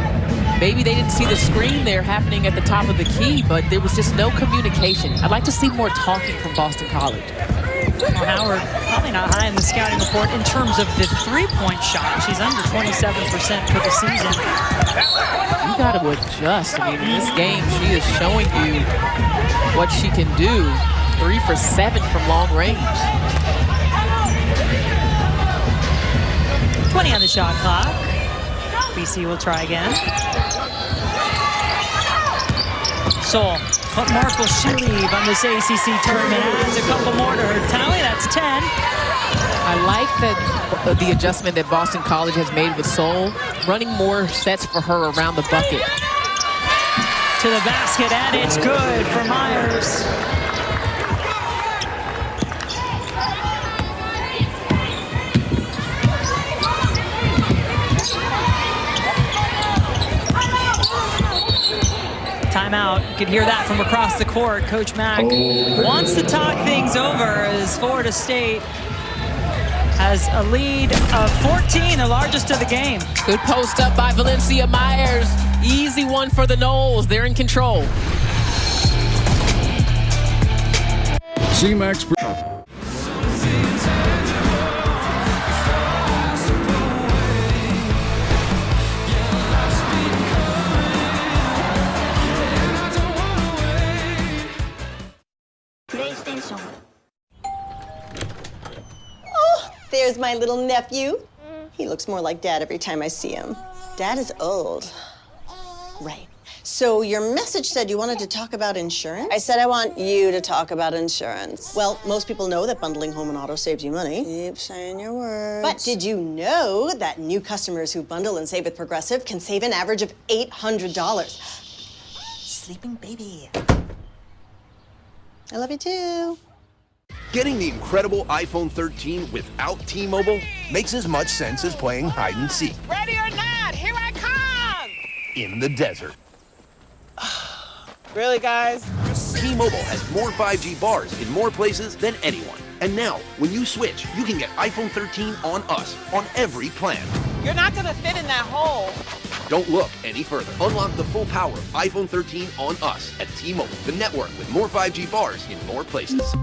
Maybe they didn't see the screen there happening at the top of the key, but there was just no communication. I'd like to see more talking from Boston College. Well, Howard probably not high in the scouting report in terms of the three-point shot. She's under 27% for the season. You got to adjust. I mean, in this game, she is showing you what she can do. 3 for 7 from long range. 20 on the shot clock. BC will try again. Soule, what mark will she leave on this ACC tournament? Adds a couple more to her tally. That's 10. I like that the adjustment that Boston College has made with Soule, running more sets for her around the bucket. To the basket, and it's good for Myers. Timeout. You could hear that from across the court. Coach Mack wants to talk things over as Florida State has a lead of 14, the largest of the game. Good post up by Valencia Myers. Easy one for the Noles. They're in control. C-Max. Oh, there's my little nephew. He looks more like Dad every time I see him. Dad is old. Right. So your message said you wanted to talk about insurance? I said I want you to talk about insurance. Well, most people know that bundling home and auto saves you money. Keep saying your words. But did you know that new customers who bundle and save with Progressive can save an average of $800? Sleeping baby. I love you too. Getting the incredible iPhone 13 without T-Mobile makes as much sense as playing hide and seek. Ready or not, here I come! In the desert. Really, guys? T-Mobile has more 5G bars in more places than anyone. And now, when you switch, you can get iPhone 13 on us, on every plan. You're not gonna fit in that hole. Don't look any further. Unlock the full power of iPhone 13 on us at T-Mobile, the network with more 5G bars in more places.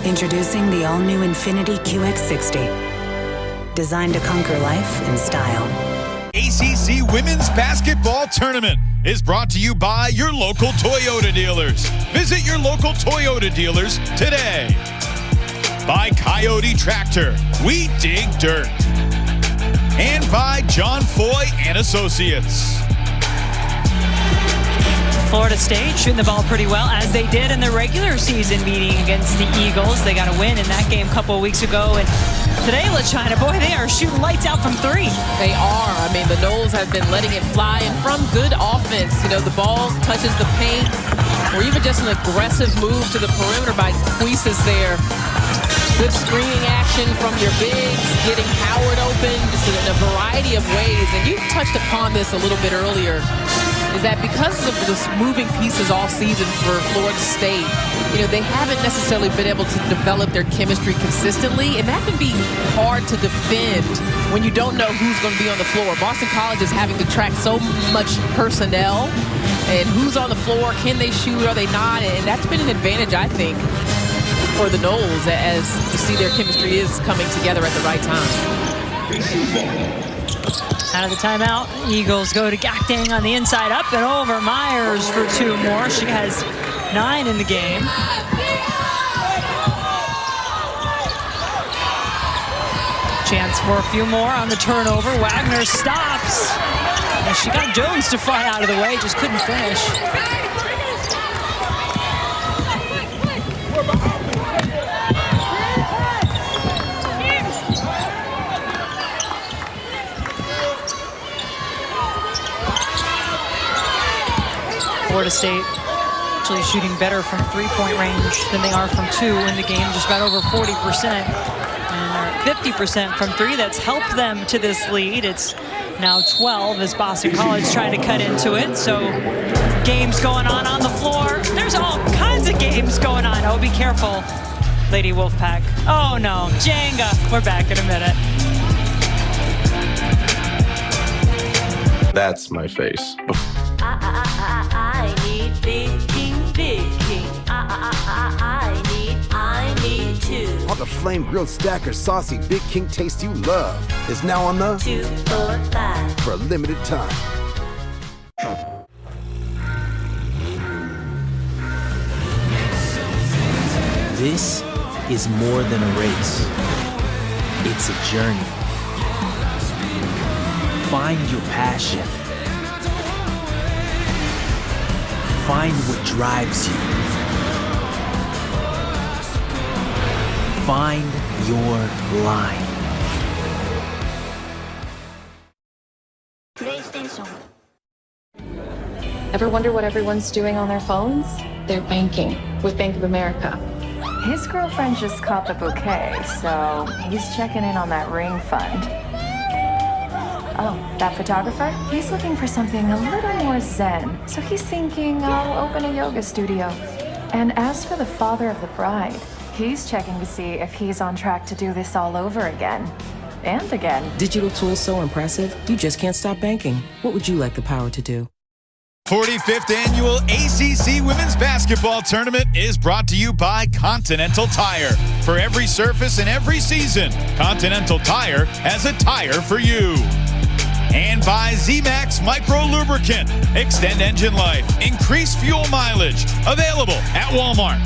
Introducing the all-new Infiniti QX60. Designed to conquer life in style. ACC Women's Basketball Tournament is brought to you by your local Toyota dealers. Visit your local Toyota dealers today. By Coyote Tractor, we dig dirt. And by John Foy and Associates. Florida State shooting the ball pretty well, as they did in the regular season meeting against the Eagles. They got a win in that game a couple of weeks ago. And today, LaChina, boy, they are shooting lights out from three. They are. I mean, the Noles have been letting it fly. And from good offense, you know, the ball touches the paint, or even just an aggressive move to the perimeter by Puisis there. Good screening action from your bigs, getting Howard open, just in a variety of ways. And you touched upon this a little bit earlier, is that because of the moving pieces all season for Florida State, you know, they haven't necessarily been able to develop their chemistry consistently, and that can be hard to defend when you don't know who's going to be on the floor. Boston College is having to track so much personnel And who's on the floor? Can they shoot? Are they not? And that's been an advantage, I think, for the Noles as you see their chemistry is coming together at the right time. Out of the timeout, Eagles go to Gakdang on the inside, up and over. Myers for 2 more. She has 9 in the game. Chance for a few more on the turnover. Wagner stops. And she got Jones to fly out of the way, just couldn't finish. Florida State actually shooting better from 3-point range than they are from 2 in the game, just about over 40%. And they're 50% from 3. That's helped them to this lead. It's now 12 as Boston College trying to cut into it. So games going on the floor. There's all kinds of games going on. Oh, be careful, Lady Wolfpack. Oh no, Jenga. We're back in a minute. That's my face. I need big king, big king. I need two. All the flame grilled stacker saucy Big King taste you love is now on the 2, 4, 5 for a limited time. This is more than a race. It's a journey. Find your passion. Find what drives you. Find your line. Ever wonder what everyone's doing on their phones? They're banking with Bank of America. His girlfriend just caught the bouquet, so he's checking in on that ring fund. Oh, that photographer? He's looking for something a little more zen, so he's thinking I'll open a yoga studio. And as for the father of the bride, he's checking to see if he's on track to do this all over again. And again. Digital tools so impressive, you just can't stop banking. What would you like the power to do? 45th Annual ACC Women's Basketball Tournament is brought to you by Continental Tire. For every surface and every season, Continental Tire has a tire for you. And by Z-Max Micro Lubricant. Extend engine life, increase fuel mileage. Available at Walmart.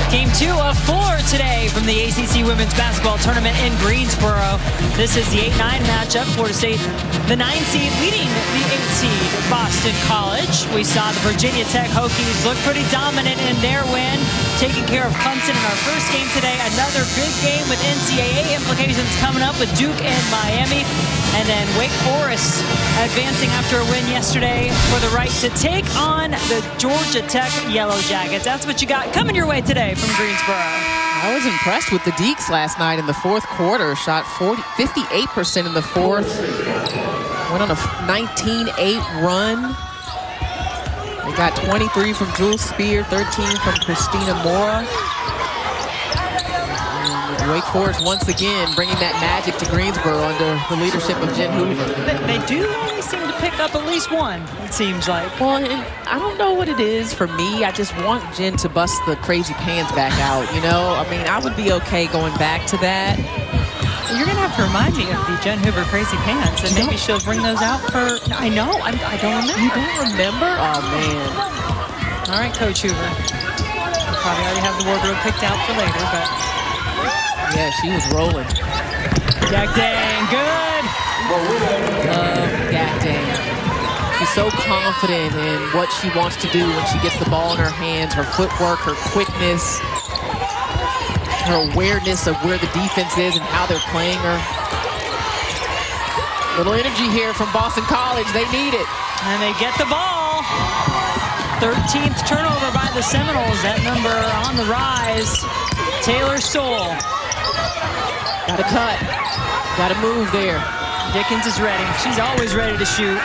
Game 2 of 4 today from the ACC Women's Basketball Tournament in Greensboro. This is the 8-9 matchup. Florida State, the 9 seed, leading the 8 seed, Boston College. We saw the Virginia Tech Hokies look pretty dominant in their win, taking care of Clemson in our first game today. Another big game with NCAA implications coming up with Duke and Miami. And then Wake Forest advancing after a win yesterday for the right to take on the Georgia Tech Yellow Jackets. That's what you got coming your way today from Greensboro. I was impressed with the Deeks last night in the fourth quarter. Shot 58% in the fourth. Went on a 19-8 run. They got 23 from Jules Spear, 13 from Christina Mora. Wake Forest once again bringing that magic to Greensboro under the leadership of Jen Hoover. They do always seem to pick up at least one, it seems like. Well, and I don't know what it is for me. I just want Jen to bust the crazy pants back out, you know? I mean, I would be okay going back to that. You're going to have to remind me of the Jen Hoover crazy pants, and maybe she'll bring those out for... I know, I don't remember. You don't remember? Oh, man. All right, Coach Hoover. We'll probably already have the wardrobe picked out for later, but... Yeah, she was rolling. Gakdang, good. Love Gakdang. She's so confident in what she wants to do when she gets the ball in her hands, her footwork, her quickness, her awareness of where the defense is and how they're playing her. Little energy here from Boston College. They need it. And they get the ball. 13th turnover by the Seminoles. That number on the rise. Taylor Soule. Got to cut. Got to move there. Dickens is ready. She's always ready to shoot.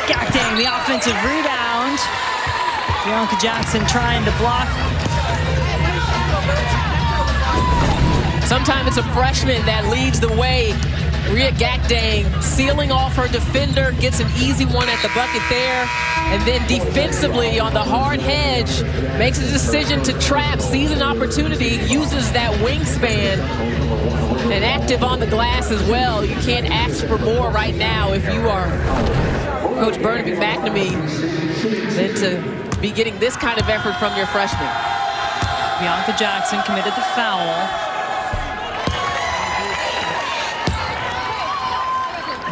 Gakdang, the offensive rebound. Bianca Jackson trying to block. Sometimes it's a freshman that leads the way Maria Gakdang sealing off her defender, gets an easy one at the bucket there, and then defensively on the hard hedge, makes a decision to trap, sees an opportunity, uses that wingspan, and active on the glass as well. You can't ask for more right now if you are Coach Burnaby McNamee than to be getting this kind of effort from your freshman. Bianca Jackson committed the foul.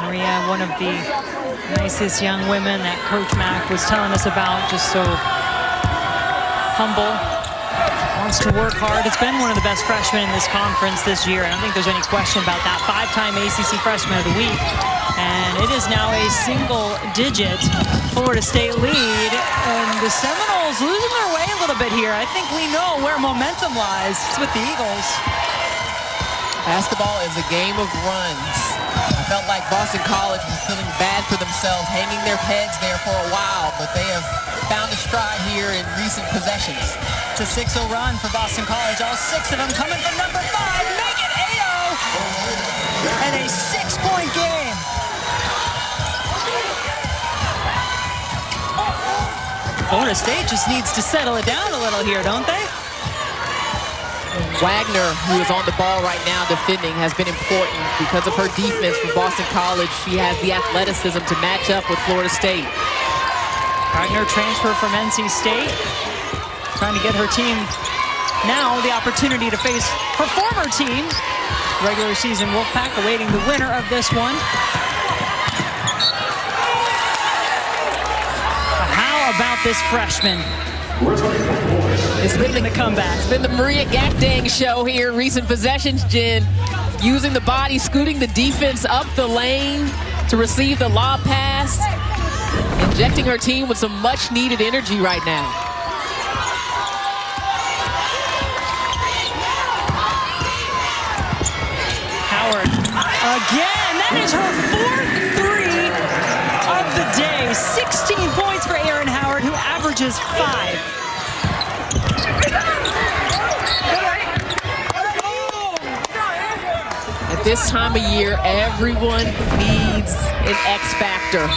Maria, one of the nicest young women that Coach Mack was telling us about, just so humble, wants to work hard. It's been one of the best freshmen in this conference this year. I don't think there's any question about that. 5-time ACC Freshman of the Week. And it is now a single-digit Florida State lead. And the Seminoles losing their way a little bit here. I think we know where momentum lies. It's with the Eagles. Basketball is a game of runs. I felt like Boston College was feeling bad for themselves, hanging their heads there for a while, but they have found a stride here in recent possessions. It's a 6-0 run for Boston College. All 6 of them coming from number 5. Megan Ayo! And a 6-point game. Florida State just needs to settle it down a little here, don't they? Wagner, who is on the ball right now defending, has been important because of her defense for Boston College. She has the athleticism to match up with Florida State. Wagner transfer from NC State, trying to get her team now the opportunity to face her former team. Regular season Wolfpack awaiting the winner of this one. But how about this freshman? It's been the comeback. It's been the Maria Gakdang show here. Recent possessions, Jen. Using the body, scooting the defense up the lane to receive the lob pass. Injecting her team with some much-needed energy right now. Howard again. That is her 4th 3 of the day. 16 points for Erin Howard, who averages 5. At this time of year, everyone needs an X factor.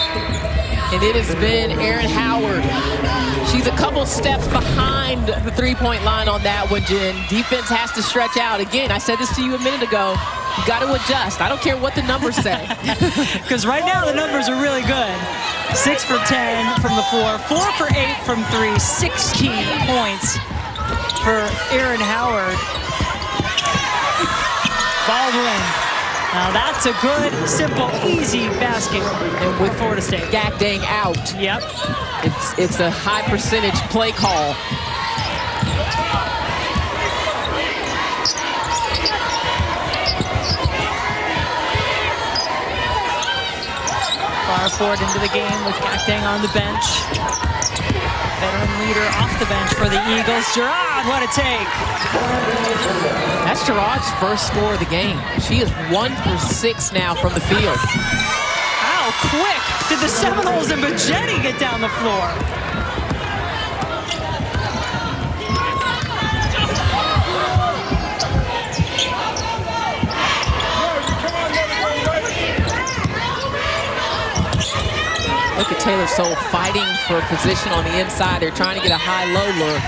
And it has been Erin Howard. She's a couple steps behind the three-point line on that one, Jen. Defense has to stretch out. Again, I said this to you a minute ago. You got to adjust. I don't care what the numbers say. Because right now the numbers are really good. 6 for 10 from the floor, 4 for 8 from 3, 16 points for Erin Howard. Baldwin. Now that's a good, simple, easy basket. And with Florida State. Gakdang out. Yep. It's a high percentage play call. Far forward into the game with Gakdang on the bench. Veteran leader off the bench for the Eagles. Gerard, what a take. That's Gerard's first score of the game. She is 1 for 6 now from the field. How quick did the Seminoles and Bajetti get down the floor? Look at Taylor Soule fighting for position on the inside. They're trying to get a high-low look.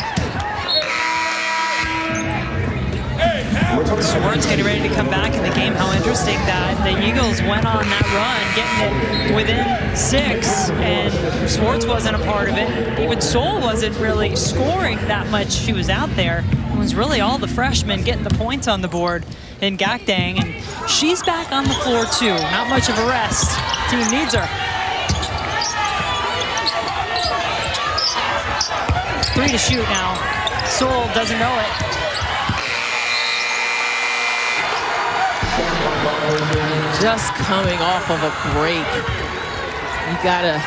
Swartz getting ready to come back in the game. How interesting that the Eagles went on that run, getting it within 6, and Swartz wasn't a part of it. Even Soule wasn't really scoring that much. She was out there. It was really all the freshmen getting the points on the board in Gakdang, and she's back on the floor too. Not much of a rest. Team needs her. 3 to shoot now. Soule doesn't know it. Just coming off of a break. You gotta,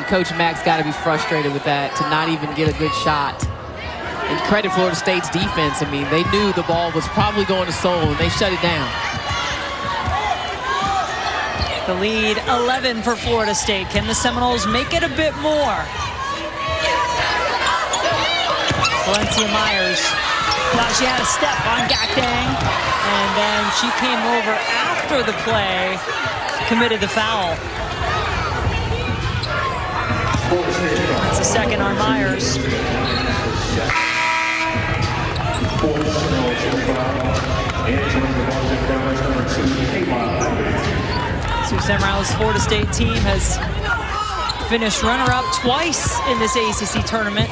Coach Mack's gotta be frustrated with that, to not even get a good shot. And credit Florida State's defense. They knew the ball was probably going to Soule, and they shut it down. The lead, 11 for Florida State. Can the Seminoles make it a bit more? Valencia Myers thought she had a step on Gakdang, and then she came over after after the play, committed the foul. That's a second on Myers. Sault Ste. Mary's Florida State team has finished runner-up twice in this ACC tournament.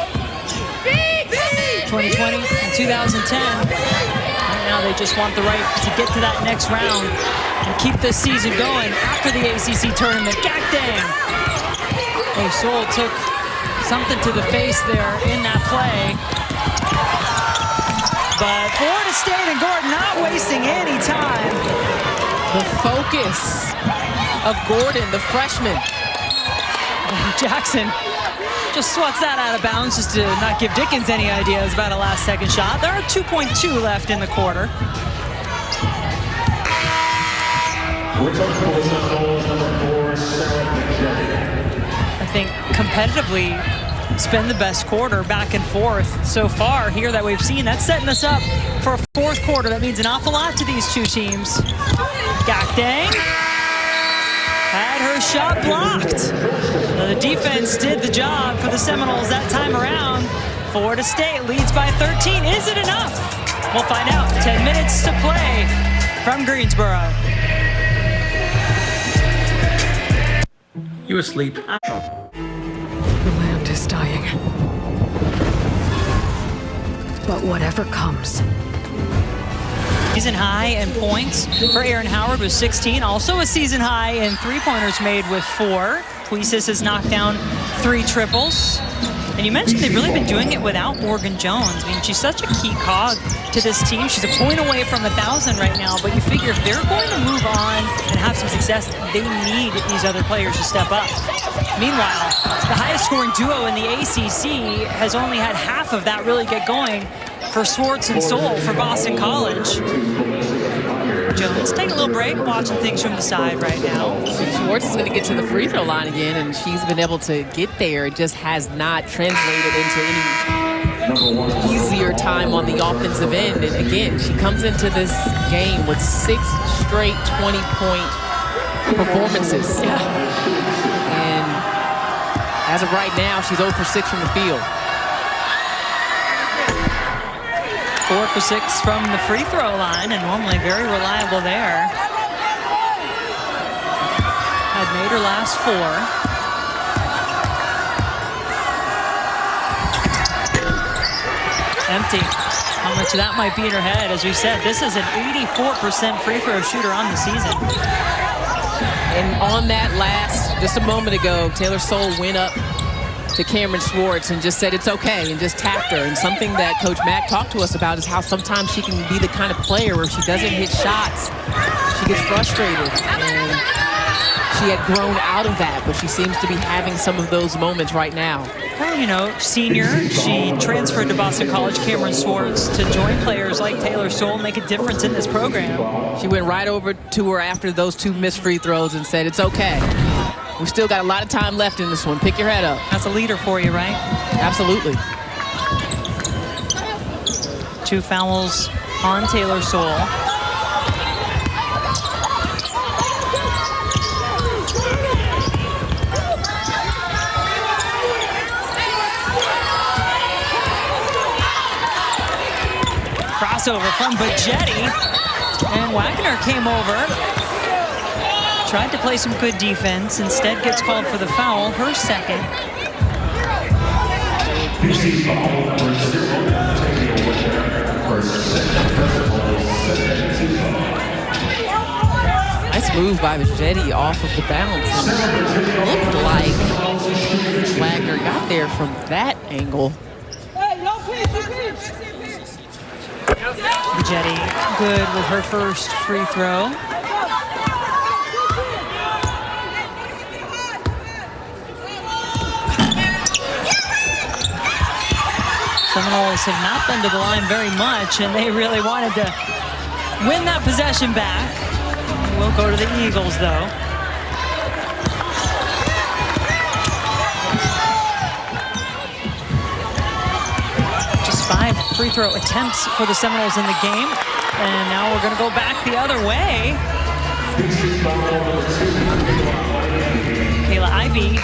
2020 and 2010. Right now they just want the right to get to that next round and keep this season going after the ACC tournament. Gak dang! Oh, Soule took something to the face there in that play. But Florida State and Gordon not wasting any time. The focus of Gordon, the freshman. Jackson just swats that out of bounds just to not give Dickens any ideas about a last-second shot. There are 2.2 left in the quarter. I think competitively, it's been the best quarter back and forth so far here that we've seen. That's setting us up for a fourth quarter. That means an awful lot to these two teams. Gak dang had her shot blocked. The defense did the job for the Seminoles that time around. Florida State leads by 13. Is it enough? We'll find out. 10 minutes to play from Greensboro. You asleep? The land is dying. But whatever comes. Season high in points for Erin Howard with 16. Also a season high in three-pointers made with 4. Puisis has knocked down 3 triples. And you mentioned they've really been doing it without Morgan Jones. I mean, she's such a key cog to this team. She's a point away from 1,000 right now, but you figure if they're going to move on and have some success, they need these other players to step up. Meanwhile, the highest scoring duo in the ACC has only had half of that really get going for Swartz and Soule for Boston College. Jones taking a little break, watching things from the side right now. Swartz is going to get to the free throw line again, and she's been able to get there. It just has not translated into any easier time on the offensive end. And again, she comes into this game with 6 straight 20-point performances. Yeah. And as of right now, she's 0 for 6 from the field. 4 for 6 from the free throw line, and normally very reliable there. Had made her last 4. Empty. How much of that might be in her head? As we said, this is an 84% free throw shooter on the season. And on that last, just a moment ago, Taylor Soule went up to Cameron Swartz and just said it's okay and just tapped her. And something that Coach Mack talked to us about is how sometimes she can be the kind of player where if she doesn't hit shots, she gets frustrated. And she had grown out of that, but she seems to be having some of those moments right now. Well, you know, senior, she transferred to Boston College, Cameron Swartz, to join players like Taylor Soule, make a difference in this program. She went right over to her after those 2 missed free throws and said, it's okay. We still got a lot of time left in this one. Pick your head up. That's a leader for you, right? Absolutely. 2 fouls on Taylor Soule. Crossover from Bajetti. And Wagner came over. Tried to play some good defense, instead gets called for the foul, her second. Nice move by Bajetti off of the bounce. It looked like Wagner got there from that angle. Bajetti good with her first free throw. Seminoles have not been to the line very much, and they really wanted to win that possession back. We'll go to the Eagles, though. Just 5 free throw attempts for the Seminoles in the game, and now we're going to go back the other way. Kayla Ivey.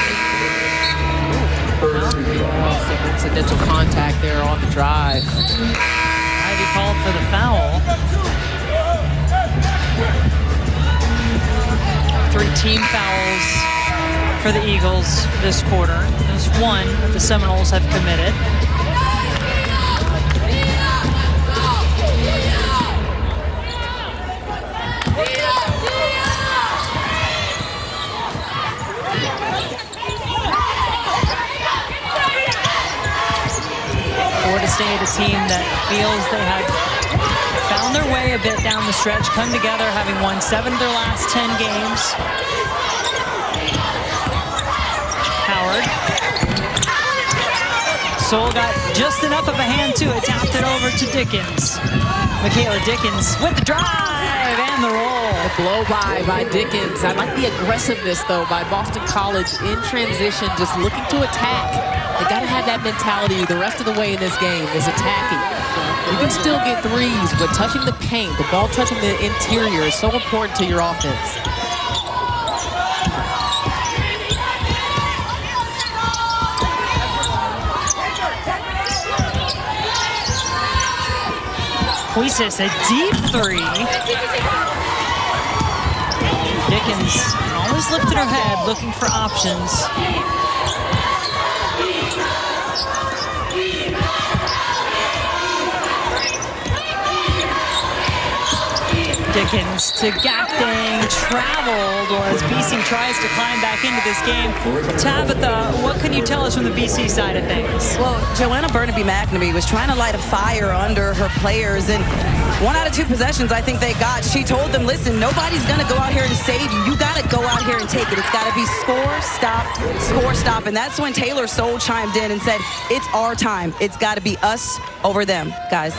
Some incidental contact there on the drive. Ivey called for the foul. 3 team fouls for the Eagles this quarter. There's 1 that the Seminoles have committed. Florida State, a team that feels they have found their way a bit down the stretch, come together having won 7 of their last 10 games. Howard. Soule got just enough of a hand to it, tapped it over to Dickens. Michaela Dickens with the drive and the roll. The blow by Dickens. I like the aggressiveness, though, by Boston College in transition, just looking to attack. They got to have that mentality the rest of the way in this game, is attacking. You can still get threes, but touching the paint, the ball touching the interior is so important to your offense. Puisis, a deep 3. Dickens always lifted her head, looking for options. Dickens to Gapdang, traveled, or as BC tries to climb back into this game. Tabitha, what can you tell us from the BC side of things? Well, Joanna Burnaby-McNamee was trying to light a fire under her players, and 1 out of 2 possessions I think they got. She told them, listen, nobody's going to go out here and save you. You got to go out here and take it. It's got to be score, stop. And that's when Taylor Soule chimed in and said, it's our time. It's got to be us over them, guys.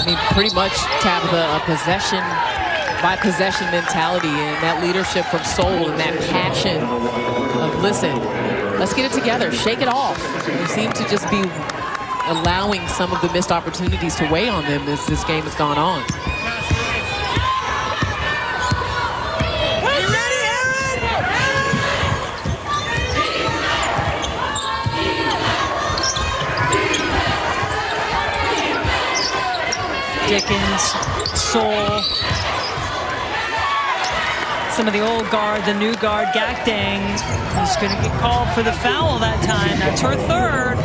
I mean, pretty much, Tabitha, a possession-by-possession mentality, and that leadership from Soule and that passion of, listen, let's get it together, shake it off. They seem to just be allowing some of the missed opportunities to weigh on them as this game has gone on. Dickens, Soule, some of the old guard, the new guard, Gakdang, is going to get called for the foul that time. That's her 3rd.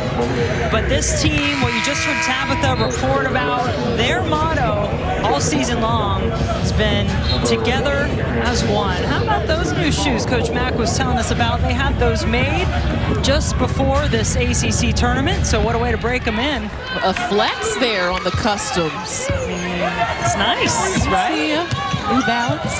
But this team, what you just heard Tabitha report about, their motto all season long has been together as one. How about those new shoes Coach Mack was telling us about? They had those made just before this ACC tournament, so what a way to break them in. A flex there on the customs. I mean, it's nice, right? New Balance.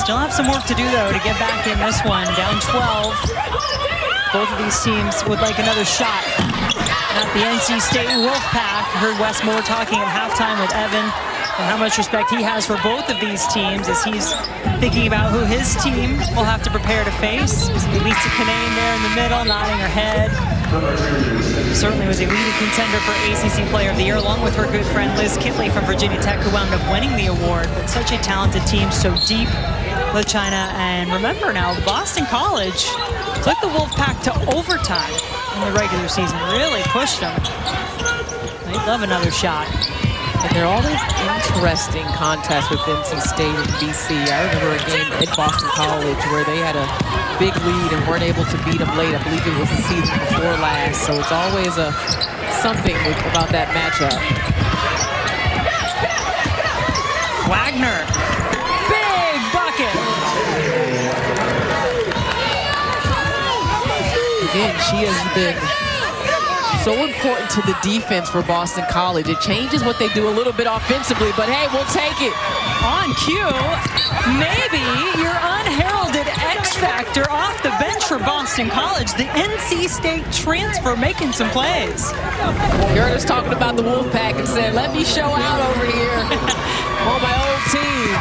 Still have some work to do, though, to get back in this one. Down 12. Both of these teams would like another shot at the NC State Wolfpack. Heard Wes Moore talking at halftime with Evan and how much respect he has for both of these teams as he's thinking about who his team will have to prepare to face. Lisa Kinane there in the middle, nodding her head. Certainly was a leading contender for ACC Player of the Year, along with her good friend Liz Kitley from Virginia Tech, who wound up winning the award. But such a talented team, so deep with China. And remember now, Boston College took the Wolfpack to overtime in the regular season, really pushed them. They'd love another shot. And they're always interesting contests with NC State and BC. I remember a game at Boston College where they had a big lead and weren't able to beat them late. I believe it was the season before last. So it's always something about that matchup. Wagner, big bucket. Again, she has been so important to the defense for Boston College. It changes what they do a little bit offensively, but hey, we'll take it. On cue, maybe your unheralded X factor off the bench for Boston College, the NC State transfer making some plays. You heard us talking about the Wolfpack and said, let me show out over here on my old team.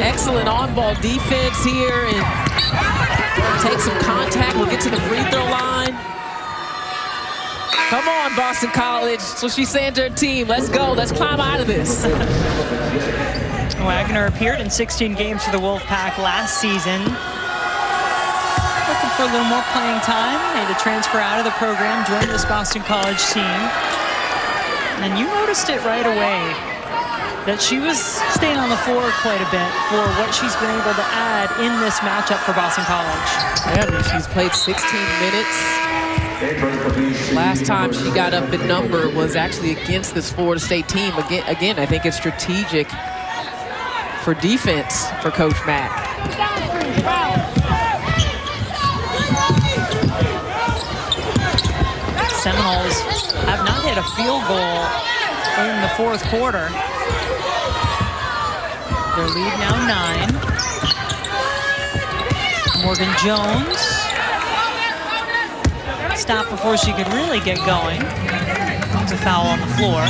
Excellent on-ball defense here, and take some contact. We'll get to the free throw line. Come on, Boston College. So she's saying to her team, let's go. Let's climb out of this. Wagner appeared in 16 games for the Wolfpack last season. Looking for a little more playing time. Made a transfer out of the program, joined this Boston College team. And you noticed it right away that she was staying on the floor quite a bit for what she's been able to add in this matchup for Boston College. Yeah, I mean, she's played 16 minutes. Last time she got up in number was actually against this Florida State team. Again, I think it's strategic for defense for Coach Mack. Seminoles have not hit a field goal in the fourth quarter. Their lead now 9. Morgan Jones stopped before she could really get going. It's a foul on the floor.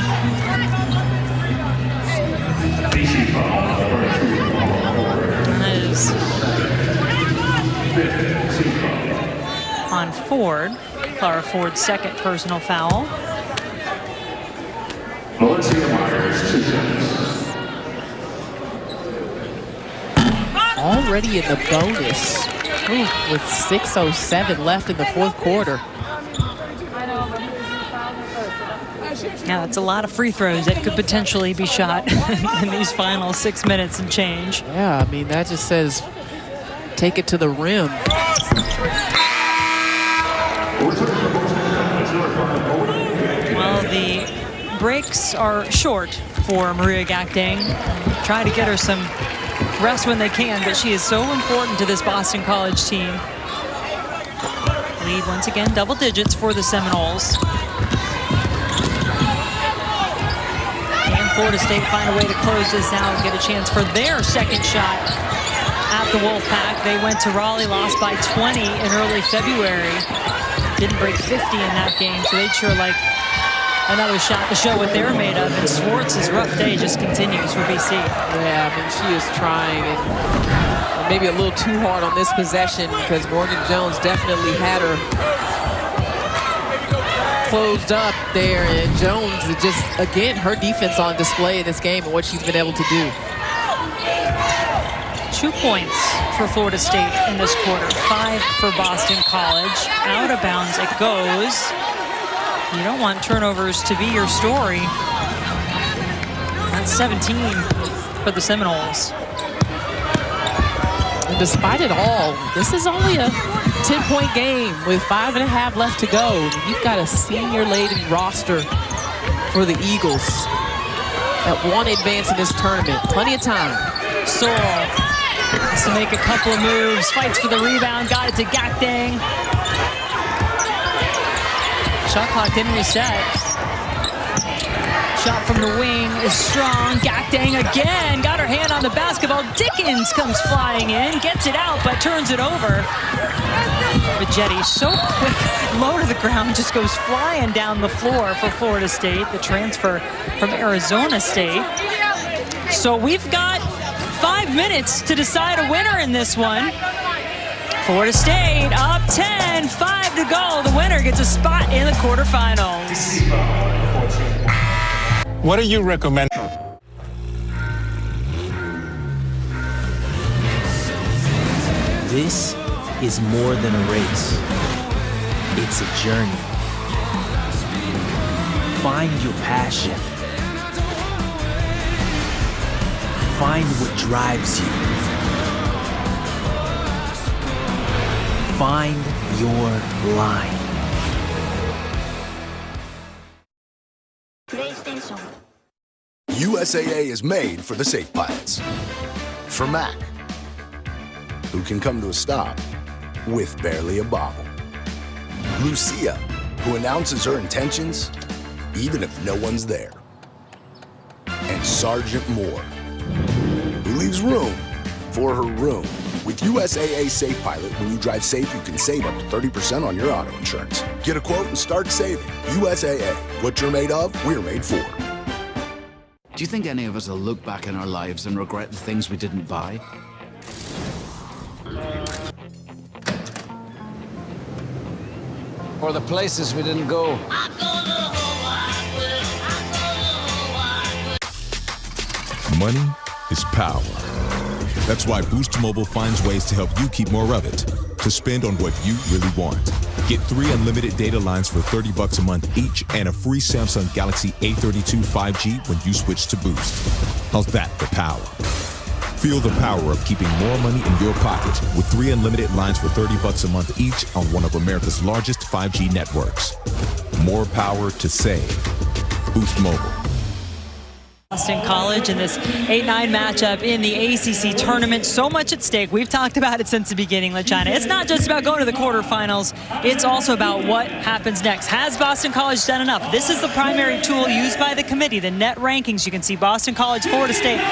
And that is on Ford. Clara Ford's second personal foul. Already in the bonus with 6:07 left in the fourth quarter. Yeah, that's a lot of free throws that could potentially be shot in these final 6 minutes and change. Yeah, I mean, that just says take it to the rim. Well, the breaks are short for Maria Gakdang. Try to get her some rest when they can, but she is so important to this Boston College team. Lead once again, double digits for the Seminoles. Can Florida State find a way to close this out and get a chance for their second shot at the Wolfpack? They went to Raleigh, lost by 20 in early February. Didn't break 50 in that game, so they'd sure like another shot to show what they're made of. And Swartz's rough day just continues for BC. Yeah, I mean, she is trying, and maybe a little too hard on this possession because Morgan Jones definitely had her closed up there. And Jones, just, again, her defense on display in this game and what she's been able to do. 2 points for Florida State in this quarter, 5 for Boston College. Out of bounds it goes. You don't want turnovers to be your story. That's 17 for the Seminoles. And despite it all, this is only a 10-point game with 5.5 left to go. You've got a senior-laden roster for the Eagles that want to advance in this tournament. Plenty of time. Soule has to make a couple of moves, fights for the rebound, got it to Gakdang. Shot clock didn't reset. Shot from the wing is strong. Gakdang again, got her hand on the basketball. Dickens comes flying in, gets it out, but turns it over. Bajetti, so quick, low to the ground, just goes flying down the floor for Florida State, the transfer from Arizona State. So we've got 5 minutes to decide a winner in this one. Florida State up 10, 5 to go. The winner gets a spot in the quarterfinals. What do you recommend? This is more than a race. It's a journey. Find your passion. Find what drives you. Find your line. USAA is made for the safe pilots. For Mac, who can come to a stop with barely a bobble. Lucia, who announces her intentions even if no one's there. And Sergeant Moore, who leaves room for her room. With USAA Safe Pilot, when you drive safe, you can save up to 30% on your auto insurance. Get a quote and start saving. USAA, what you're made of, we're made for. Do you think any of us will look back in our lives and regret the things we didn't buy? or the places we didn't go. Money is power. That's why Boost Mobile finds ways to help you keep more of it, to spend on what you really want. Get 3 unlimited data lines for $30 a month each and a free Samsung Galaxy A32 5G when you switch to Boost. How's that for power? Feel the power of keeping more money in your pocket with 3 unlimited lines for $30 a month each on one of America's largest 5G networks. More power to save. Boost Mobile. Boston College in this 8-9 matchup in the ACC tournament. So much at stake. We've talked about it since the beginning, LaChina. It's not just about going to the quarterfinals. It's also about what happens next. Has Boston College done enough? This is the primary tool used by the committee, the net rankings. You can see Boston College, Florida State,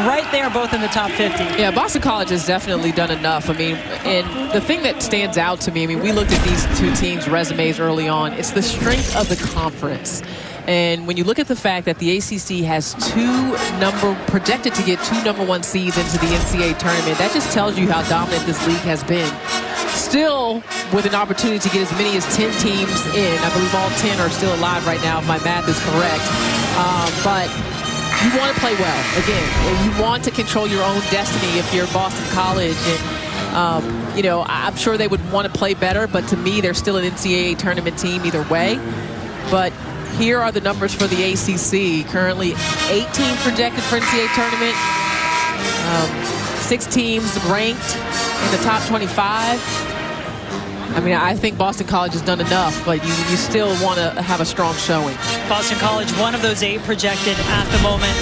right there, both in the top 50. Yeah, Boston College has definitely done enough. I mean, and the thing that stands out to me, I mean, we looked at these two teams' resumes early on. It's the strength of the conference. And when you look at the fact that the ACC has projected to get 2 #1 seeds into the NCAA tournament, that just tells you how dominant this league has been. Still with an opportunity to get as many as 10 teams in. I believe all 10 are still alive right now, if my math is correct. But you want to play well. Again, you want to control your own destiny if you're Boston College. And, you know, I'm sure they would want to play better, but to me, they're still an NCAA tournament team either way. But here are the numbers for the ACC. Currently 18 projected for NCAA tournament. 6 teams ranked in the top 25. I mean, I think Boston College has done enough, but you still want to have a strong showing. Boston College, one of those 8 projected at the moment.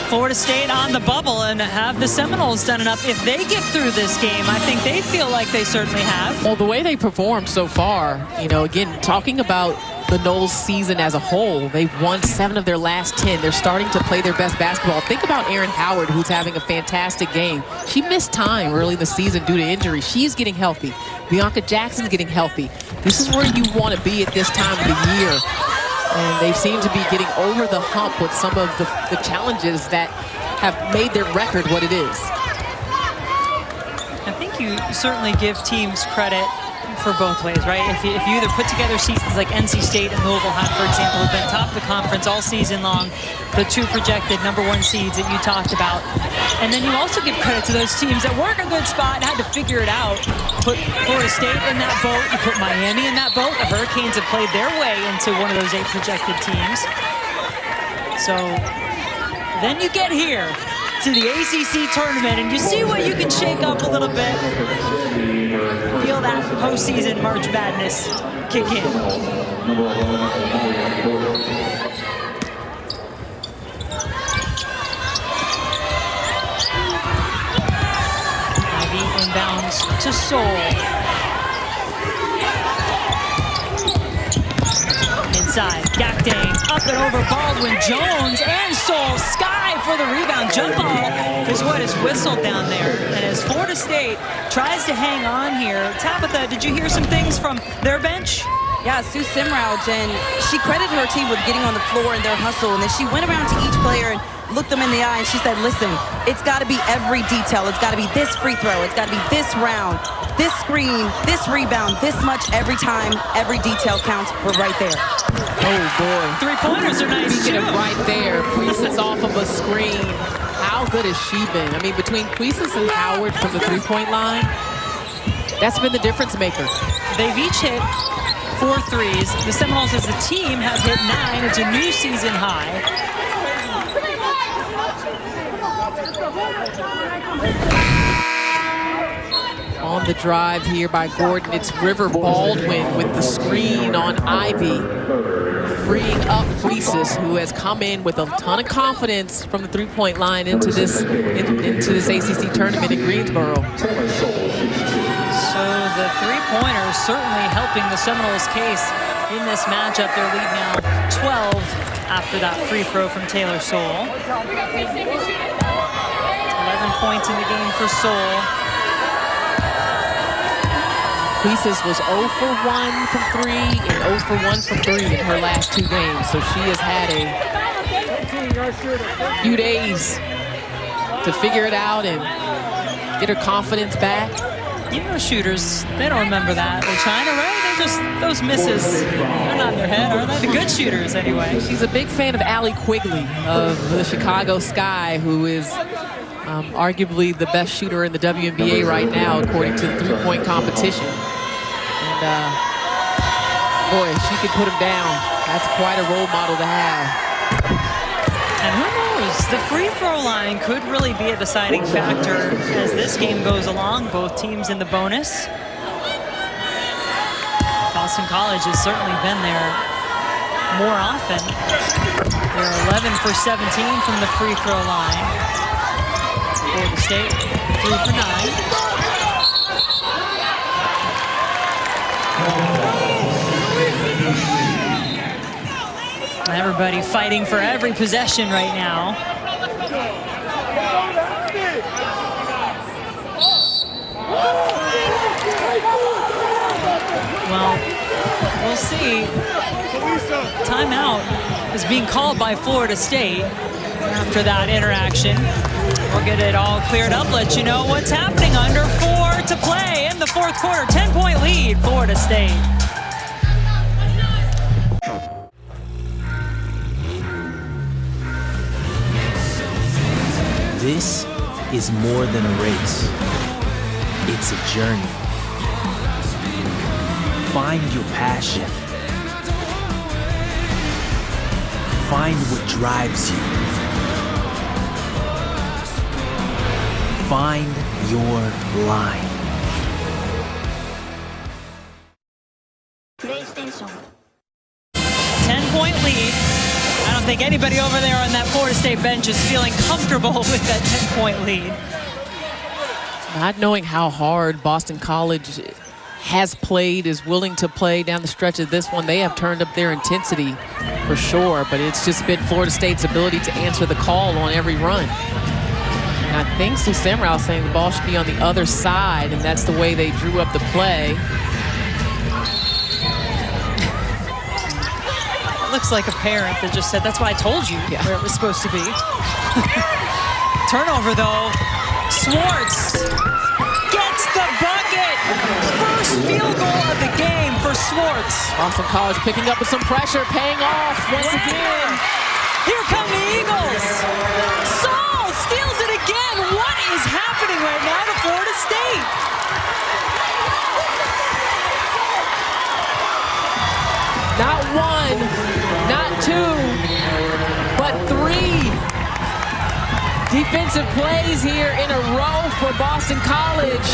Florida State on the bubble, and have the Seminoles done enough? If they get through this game, I think they feel like they certainly have. Well, the way they performed so far, you know, again, talking about the Noles season as a whole, they've won 7 of their last 10. They're starting to play their best basketball. Think about Erin Howard, who's having a fantastic game. She missed time early in the season due to injury. She's getting healthy. Bianca Jackson's getting healthy. This is where you want to be at this time of the year. And they seem to be getting over the hump with some of the challenges that have made their record what it is. I think you certainly give teams credit for both ways, right? If you either put together seasons like NC State and Louisville have, for example, who've been top of the conference all season long, the 2 projected #1 seeds that you talked about. And then you also give credit to those teams that were in a good spot and had to figure it out. Put Florida State in that boat. You put Miami in that boat. The Hurricanes have played their way into one of those 8 projected teams. So then you get here to the ACC tournament and you see what you can shake up a little bit. Feel that postseason March Madness kick in. Ivy inbounds to Soule. Inside, Gakdane up and over Baldwin, Jones, and Soule. Sky for the rebound. Jump ball is what is whistled down there. And as Florida State tries to hang on here, Tabitha, did you hear some things from their bench? Yeah, Sue Simrauch, and she credited her team with getting on the floor in their hustle, and then she went around to each player and looked them in the eye, and she said, listen, it's got to be every detail. It's got to be this free throw. It's got to be this round, this screen, this rebound, this much every time. Every detail counts. We're right there. Oh, boy. 3-pointers are nice, Speaking too. of right there, Puisis off of a screen. How good has she been? I mean, between Puisis and Howard from the 3-point line, that's been the difference maker. They've each hit 4 threes. The Seminoles as a team have hit 9. It's a new season high. On the drive here by Gordon, it's River Baldwin with the screen on Ivy, freeing up Puisis, who has come in with a ton of confidence from the 3-point line into this ACC tournament in Greensboro. So the 3-pointers certainly helping the Seminoles' case in this matchup. Their lead now 12 after that free throw from Taylor Soule. 11 points in the game for Soule. Puisis was 0 for 1 from 3 and 0 for 1 from 3 in her last 2 games. So she has had a few days to figure it out and get her confidence back. You know, shooters, they don't remember that. They're China, right? They just, those misses, they're not in their head, are they? The good shooters, anyway. She's a big fan of Allie Quigley of the Chicago Sky, who is arguably the best shooter in the WNBA right now, according to the three-point competition. And boy, she could put him down. That's quite a role model to have. And who knows, the free throw line could really be a deciding factor as this game goes along, both teams in the bonus. Boston College has certainly been there more often. They're 11 for 17 from the free throw line. Florida State, 3 for 9. Everybody fighting for every possession right now. Well, we'll see. Timeout is being called by Florida State after that interaction. We'll get it all cleared up, let you know what's happening. Under 4 to play in the fourth quarter. 10-point lead, Florida State. This is more than a race. It's a journey. Find your passion. Find what drives you. Find your line. PlayStation. 10-point lead. I don't think anybody over there on that Florida State bench is feeling comfortable with that 10-point lead. Not knowing how hard Boston College has played, is willing to play down the stretch of this one. They have turned up their intensity for sure, but it's just been Florida State's ability to answer the call on every run. And I think Sue Samrau was saying the ball should be on the other side, and that's the way they drew up the play. It looks like a parent that just said, that's what I told you where it was supposed to be. Turnover, though. Swartz gets the bucket. First field goal of the game for Swartz. Boston College picking up with some pressure, paying off once again. Here come the Eagles. Soule steals it again. What is happening right now to Florida State? Not one, not two, but 3 defensive plays here in a row for Boston College.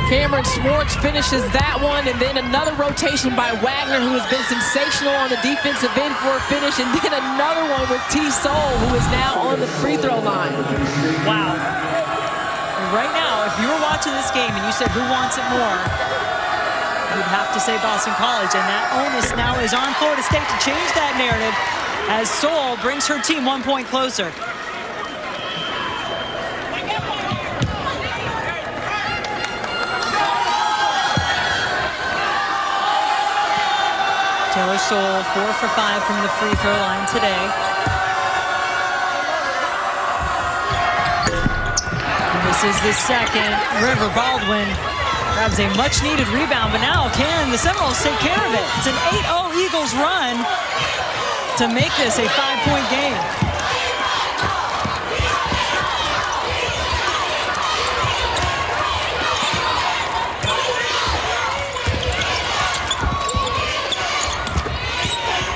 Cameron Swartz finishes that one, and then another rotation by Wagner, who has been sensational on the defensive end for a finish, and then another one with Soule, who is now on the free throw line. Wow. Right now, if you were watching this game and you said, who wants it more? You'd have to say Boston College, and that onus now is on Florida State to change that narrative as Soule brings her team 1 point closer. Taylor Soule 4 for 5 from the free throw line today. And this is the second. River Baldwin grabs a much-needed rebound, but now can the Seminoles take care of it? It's an 8-0 Eagles run to make this a 5-point game.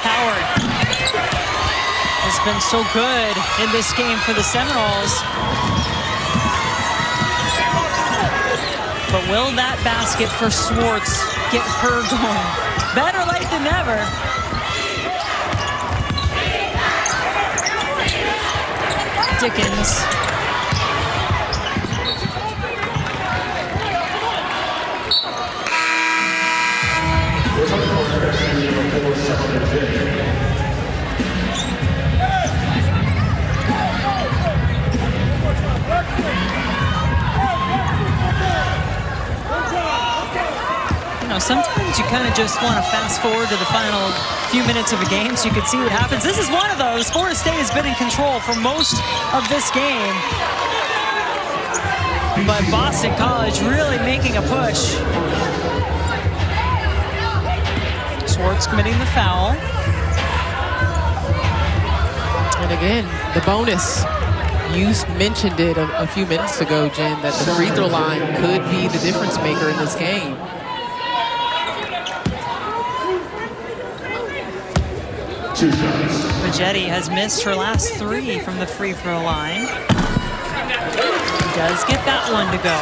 Howard has been so good in this game for the Seminoles. But will that basket for Swartz get her going? Better late than never. Dickens. Sometimes you kind of just want to fast forward to the final few minutes of a game so you can see what happens. This is one of those. Florida State has been in control for most of this game. but Boston College really making a push. Swartz committing the foul. And again, the bonus. You mentioned it a few minutes ago, Jen, that the free throw line could be the difference maker in this game. Majetti has missed her last 3 from the free throw line. He does get that one to go.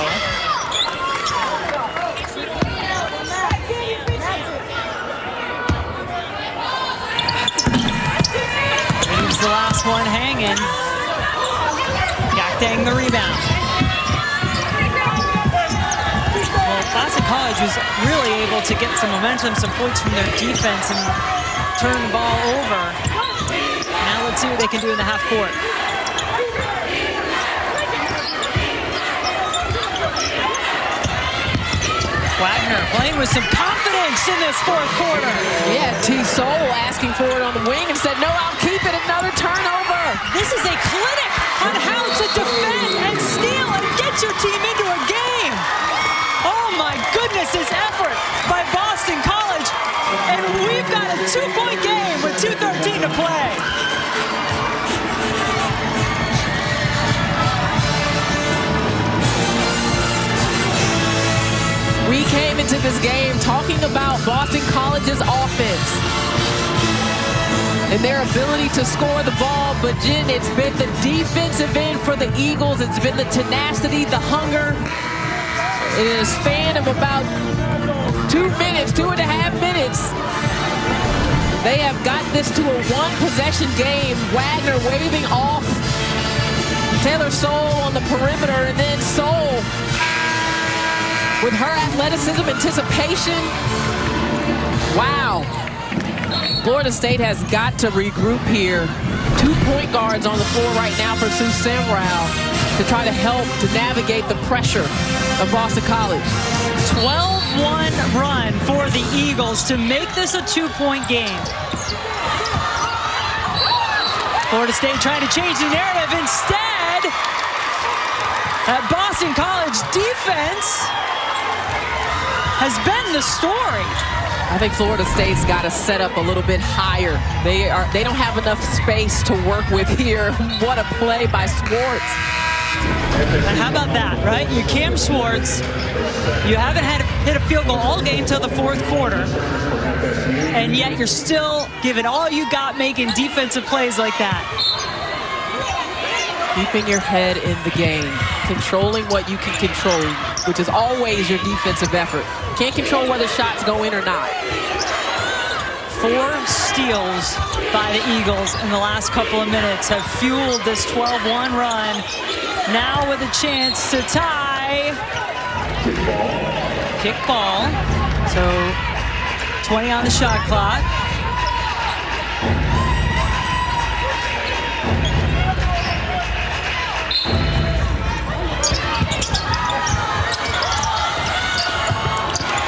Leaves the last one hanging. Gakdeng the rebound. Well, Boston College was really able to get some momentum, some points from their defense and turn the ball over. Now let's see what they can do in the half court. Wagner playing with some confidence in this fourth quarter. Yeah, Soule asking for it on the wing and said, no, I'll keep it. Another turnover. This is a clinic on how to defend and steal and get your team into a game. Oh my goodness, this effort by Boston College. And we've got a 2-point game with 2:13 to play. We came into this game talking about Boston College's offense and their ability to score the ball, but Jen, it's been the defensive end for the Eagles. It's been the tenacity, the hunger. In a span of about 2 minutes, 2.5 minutes, they have got this to a one-possession game. Wagner waving off Taylor Soule on the perimeter, and then Soule with her athleticism, anticipation. Wow. Florida State has got to regroup here. 2 point guards on the floor right now for Soule to try to help to navigate the pressure of Boston College. 12-1 run for the Eagles to make this a 2-point game. Florida State trying to change the narrative. Instead, that Boston College defense has been the story. I think Florida State's got to set up a little bit higher. They don't have enough space to work with here. What a play by Swartz. And how about that, right? You Cam Swartz, you haven't hit a field goal all game till the fourth quarter, and yet you're still giving all you got making defensive plays like that. Keeping your head in the game, controlling what you can control, which is always your defensive effort. Can't control whether shots go in or not. 4 steals by the Eagles in the last couple of minutes have fueled this 12-1 run. Now with a chance to tie. Kick ball. So 20 on the shot clock.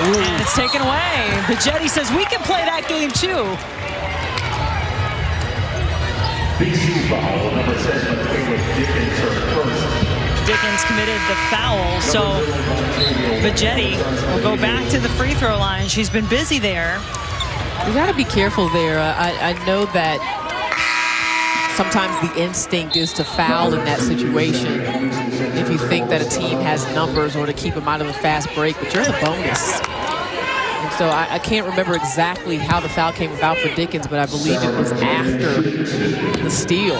And it's taken away. Majetti says we can play that game too. Dickens committed the foul, so Majetti will go back to the free throw line. She's been busy there. You got to be careful there. I know that sometimes the instinct is to foul in that situation if you think that a team has numbers or to keep them out of a fast break, but you're in the bonus. And so I can't remember exactly how the foul came about for Dickens, but I believe it was after the steal.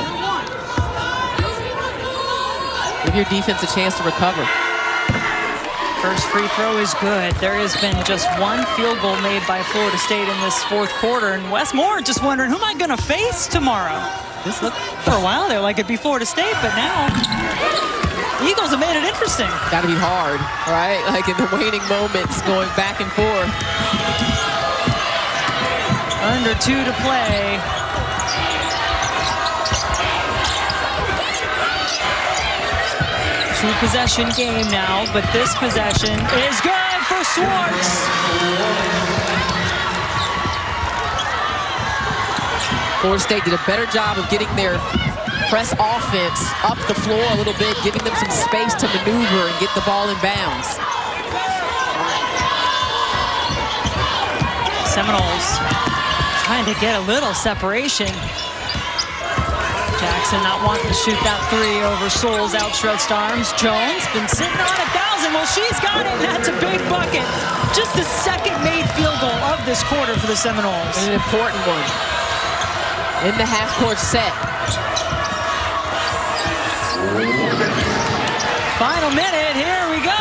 Give your defense a chance to recover. First free throw is good. There has been just 1 field goal made by Florida State in this fourth quarter, and Wes Moore just wondering, who am I going to face tomorrow? This looked for a while there like it'd be Florida State, but now the Eagles have made it interesting. Got to be hard, right? Like in the waning moments, going back and forth. Under 2 to play. Two-possession game now, but this possession is good for Swartz. Florida State did a better job of getting their press offense up the floor a little bit, giving them some space to maneuver and get the ball in bounds. Seminoles trying to get a little separation. Jackson not wanting to shoot that three over Soule's outstretched arms. Jones been sitting on 1,000. Well, she's got it, and that's a big bucket. Just the second made field goal of this quarter for the Seminoles. An important one in the half-court set. Final minute, here we go.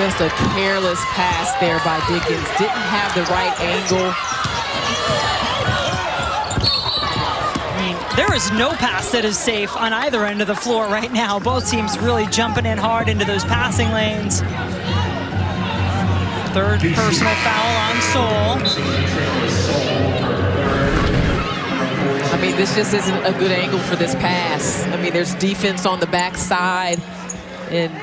Just a careless pass there by Dickens. Didn't have the right angle. There is no pass that is safe on either end of the floor right now. Both teams really jumping in hard into those passing lanes. Third personal foul on Soule. I mean, this just isn't a good angle for this pass. I mean, there's defense on the backside, and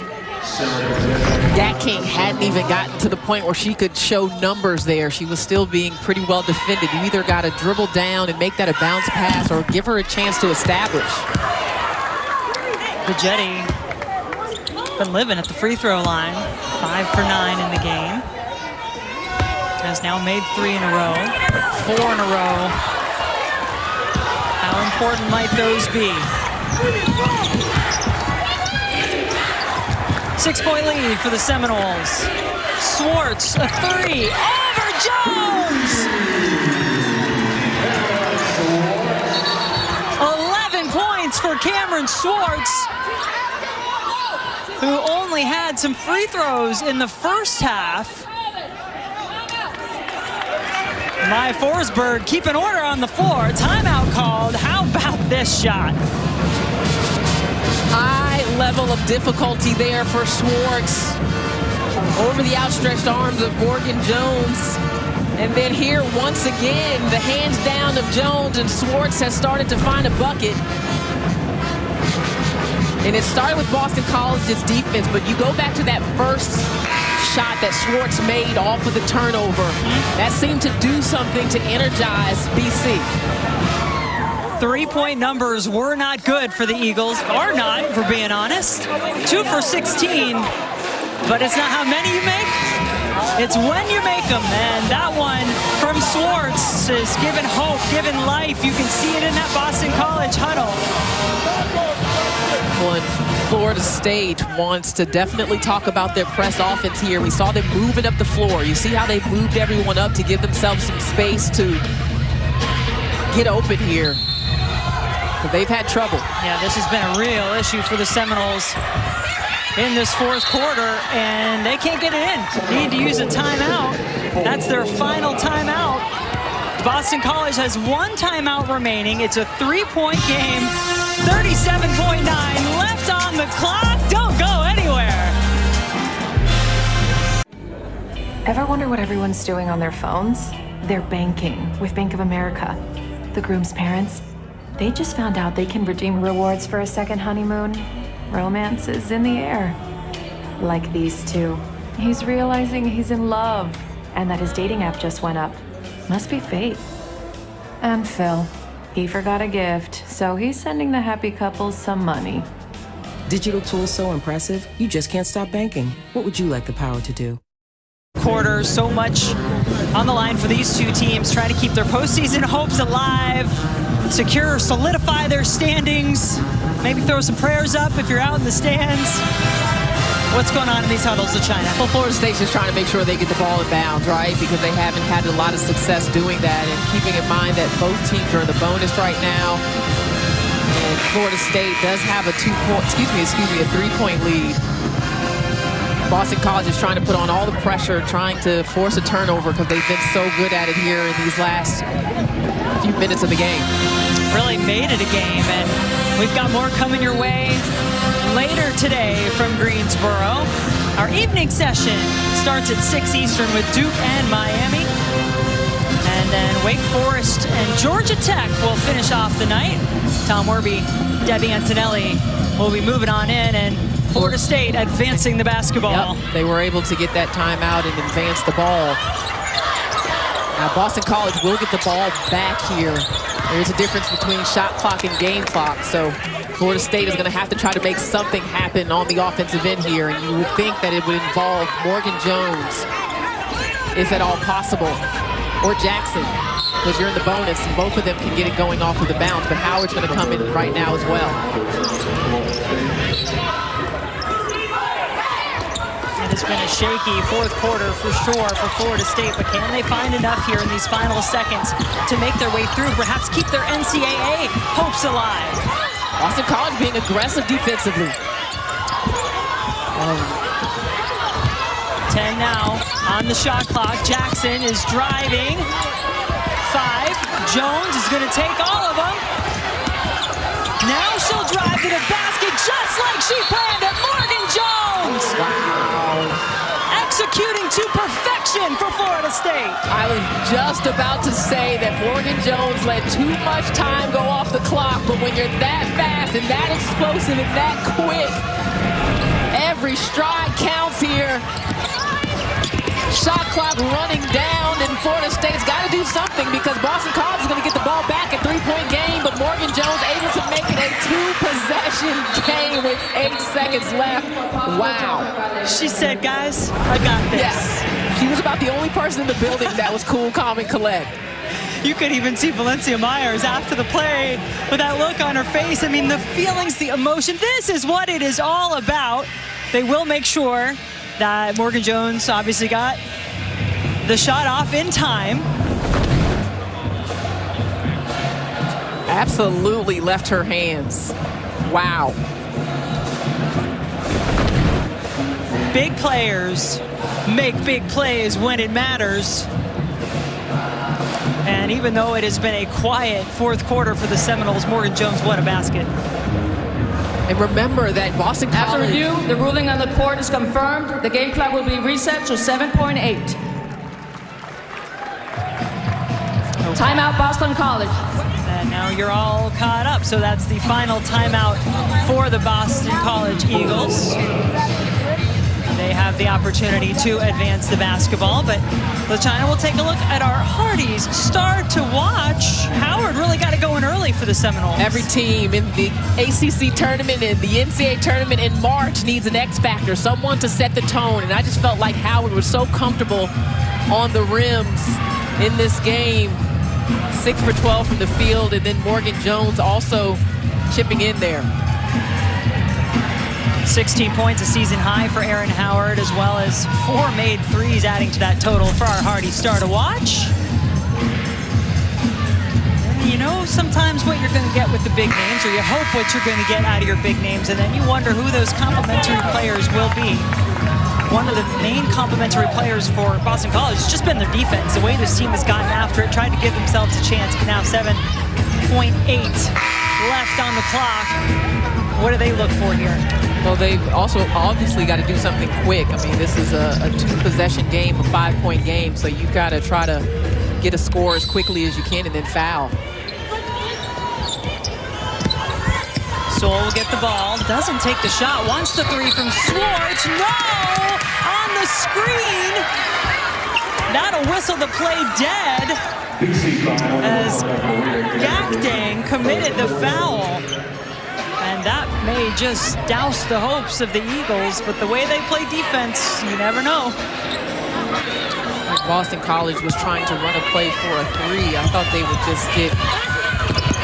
Gat King hadn't even gotten to the point where she could show numbers there. She was still being pretty well defended. You either got to dribble down and make that a bounce pass or give her a chance to establish. Pagetti been living at the free throw line. 5 for 9 in the game. Has now made 3 in a row. 4 in a row. How important might those be? 6-point lead for the Seminoles. Swartz, a 3, over Jones! 11 points for Cameron Swartz, who only had some free throws in the first half. Maya Forsberg keeping order on the floor. Timeout called. How about this shot? High level of difficulty there for Swartz. Over the outstretched arms of Morgan Jones. And then here, once again, the hands down of Jones, and Swartz has started to find a bucket. And it started with Boston College's defense, but you go back to that first shot that Swartz made off of the turnover. That seemed to do something to energize BC. 3-point numbers were not good for the Eagles, are not, for being honest. 2 for 16, but it's not how many you make, it's when you make them. And that one from Swartz is giving hope, giving life. You can see it in that Boston College huddle. Well, Florida State wants to definitely talk about their press offense here. We saw them moving up the floor. You see how they moved everyone up to give themselves some space to get open here. But they've had trouble. Yeah, this has been a real issue for the Seminoles in this fourth quarter, and they can't get it in. Need to use a timeout. That's their final timeout. Boston College has 1 timeout remaining. It's a 3-point game. 37.9 left on the clock. Don't go anywhere. Ever wonder what everyone's doing on their phones? They're banking with Bank of America. The groom's parents, they just found out they can redeem rewards for a second honeymoon. Romance is in the air. Like these two. He's realizing he's in love and that his dating app just went up. Must be fate. And Phil, he forgot a gift, so he's sending the happy couple some money. Digital tools so impressive, you just can't stop banking. What would you like the power to do? Quarter, so much on the line for these two teams, trying to keep their postseason hopes alive, secure, solidify their standings, maybe throw some prayers up if you're out in the stands. What's going on in these huddles of China? Well, Florida State's just trying to make sure they get the ball in bounds, right? Because they haven't had a lot of success doing that, and keeping in mind that both teams are in the bonus right now. And Florida State does have a 3-point lead. Boston College is trying to put on all the pressure, trying to force a turnover because they've been so good at it here in these last few minutes of the game. Really made it a game, and we've got more coming your way later today from Greensboro. Our evening session starts at 6 Eastern with Duke and Miami. And then Wake Forest and Georgia Tech will finish off the night. Tom Werby, Debbie Antonelli will be moving on in, and Florida State advancing the basketball. Yep, they were able to get that timeout and advance the ball. Now Boston College will get the ball back here There's a difference between shot clock and game clock, so Florida State is going to have to try to make something happen on the offensive end here, and you would think that it would involve Morgan Jones, if at all possible, or Jackson, because you're in the bonus, and both of them can get it going off of the bounce, but Howard's going to come in right now as well. It's been a shaky fourth quarter for sure for Florida State, but can they find enough here in these final seconds to make their way through, perhaps keep their NCAA hopes alive? Boston College being aggressive defensively. 10 now on the shot clock. Jackson is driving. 5. Jones is going to take all of them. Now she'll drive to the basket just like she planned it. Morgan Jones! Wow. Executing to perfection for Florida State. I was just about to say that Morgan Jones let too much time go off the clock, but when you're that fast and that explosive and that quick, every stride counts here. Shot clock running down, and Florida State's got to do something because Boston College is going to get the ball back at three-point game, but Morgan Jones able to make it a two-possession game with 8 seconds left. Wow. She said, guys, I got this. Yes. She was about the only person in the building that was cool, calm, and collect. You could even see Valencia Myers after the play with that look on her face. I mean, the feelings, the emotion, this is what it is all about. They will make sure that Morgan Jones obviously got the shot off in time. Absolutely left her hands. Wow. Big players make big plays when it matters. And even though it has been a quiet fourth quarter for the Seminoles, Morgan Jones, what a basket. And remember that Boston College... After review, the ruling on the court is confirmed. The game clock will be reset to 7.8. Timeout, Boston College. And now you're all caught up. So that's the final timeout for the Boston College Eagles. They have the opportunity to advance the basketball, but LaChina will take a look at our Hardy's star to watch. Howard really got it going early for the Seminoles. Every team in the ACC tournament and the NCAA tournament in March needs an X factor, someone to set the tone, and I just felt like Howard was so comfortable on the rims in this game. 6 for 12 from the field, and then Morgan Jones also chipping in there. 16 points, a season high for Erin Howard, as well as 4 made threes, adding to that total for our Hardy star to watch. You know sometimes what you're going to get with the big names, or you hope what you're going to get out of your big names, and then you wonder who those complementary players will be. One of the main complementary players for Boston College has just been their defense. The way this team has gotten after it, tried to give themselves a chance, but now 7.8 left on the clock. What do they look for here? Well, they've also obviously got to do something quick. I mean, this is a 2-possession game, a 5-point game, so you've got to try to get a score as quickly as you can and then foul. Soule will get the ball, doesn't take the shot, wants the 3 from Schwartz. No! On the screen! That'll whistle the play dead as Gakdang committed the foul. And that may just douse the hopes of the Eagles, but the way they play defense, you never know. Boston College was trying to run a play for a 3. I thought they would just get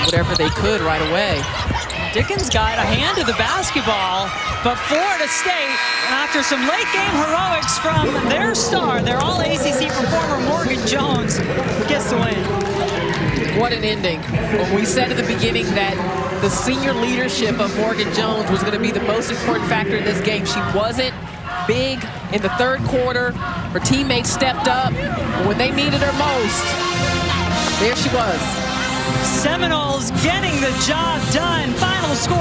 whatever they could right away. Dickens got a hand to the basketball, but Florida State, after some late game heroics from their star, their all-ACC performer Morgan Jones, gets the win. What an ending. When we said at the beginning that the senior leadership of Morgan Jones was going to be the most important factor in this game, she wasn't big in the third quarter. Her teammates stepped up, but when they needed her most, there she was. Seminoles getting the job done. Final score.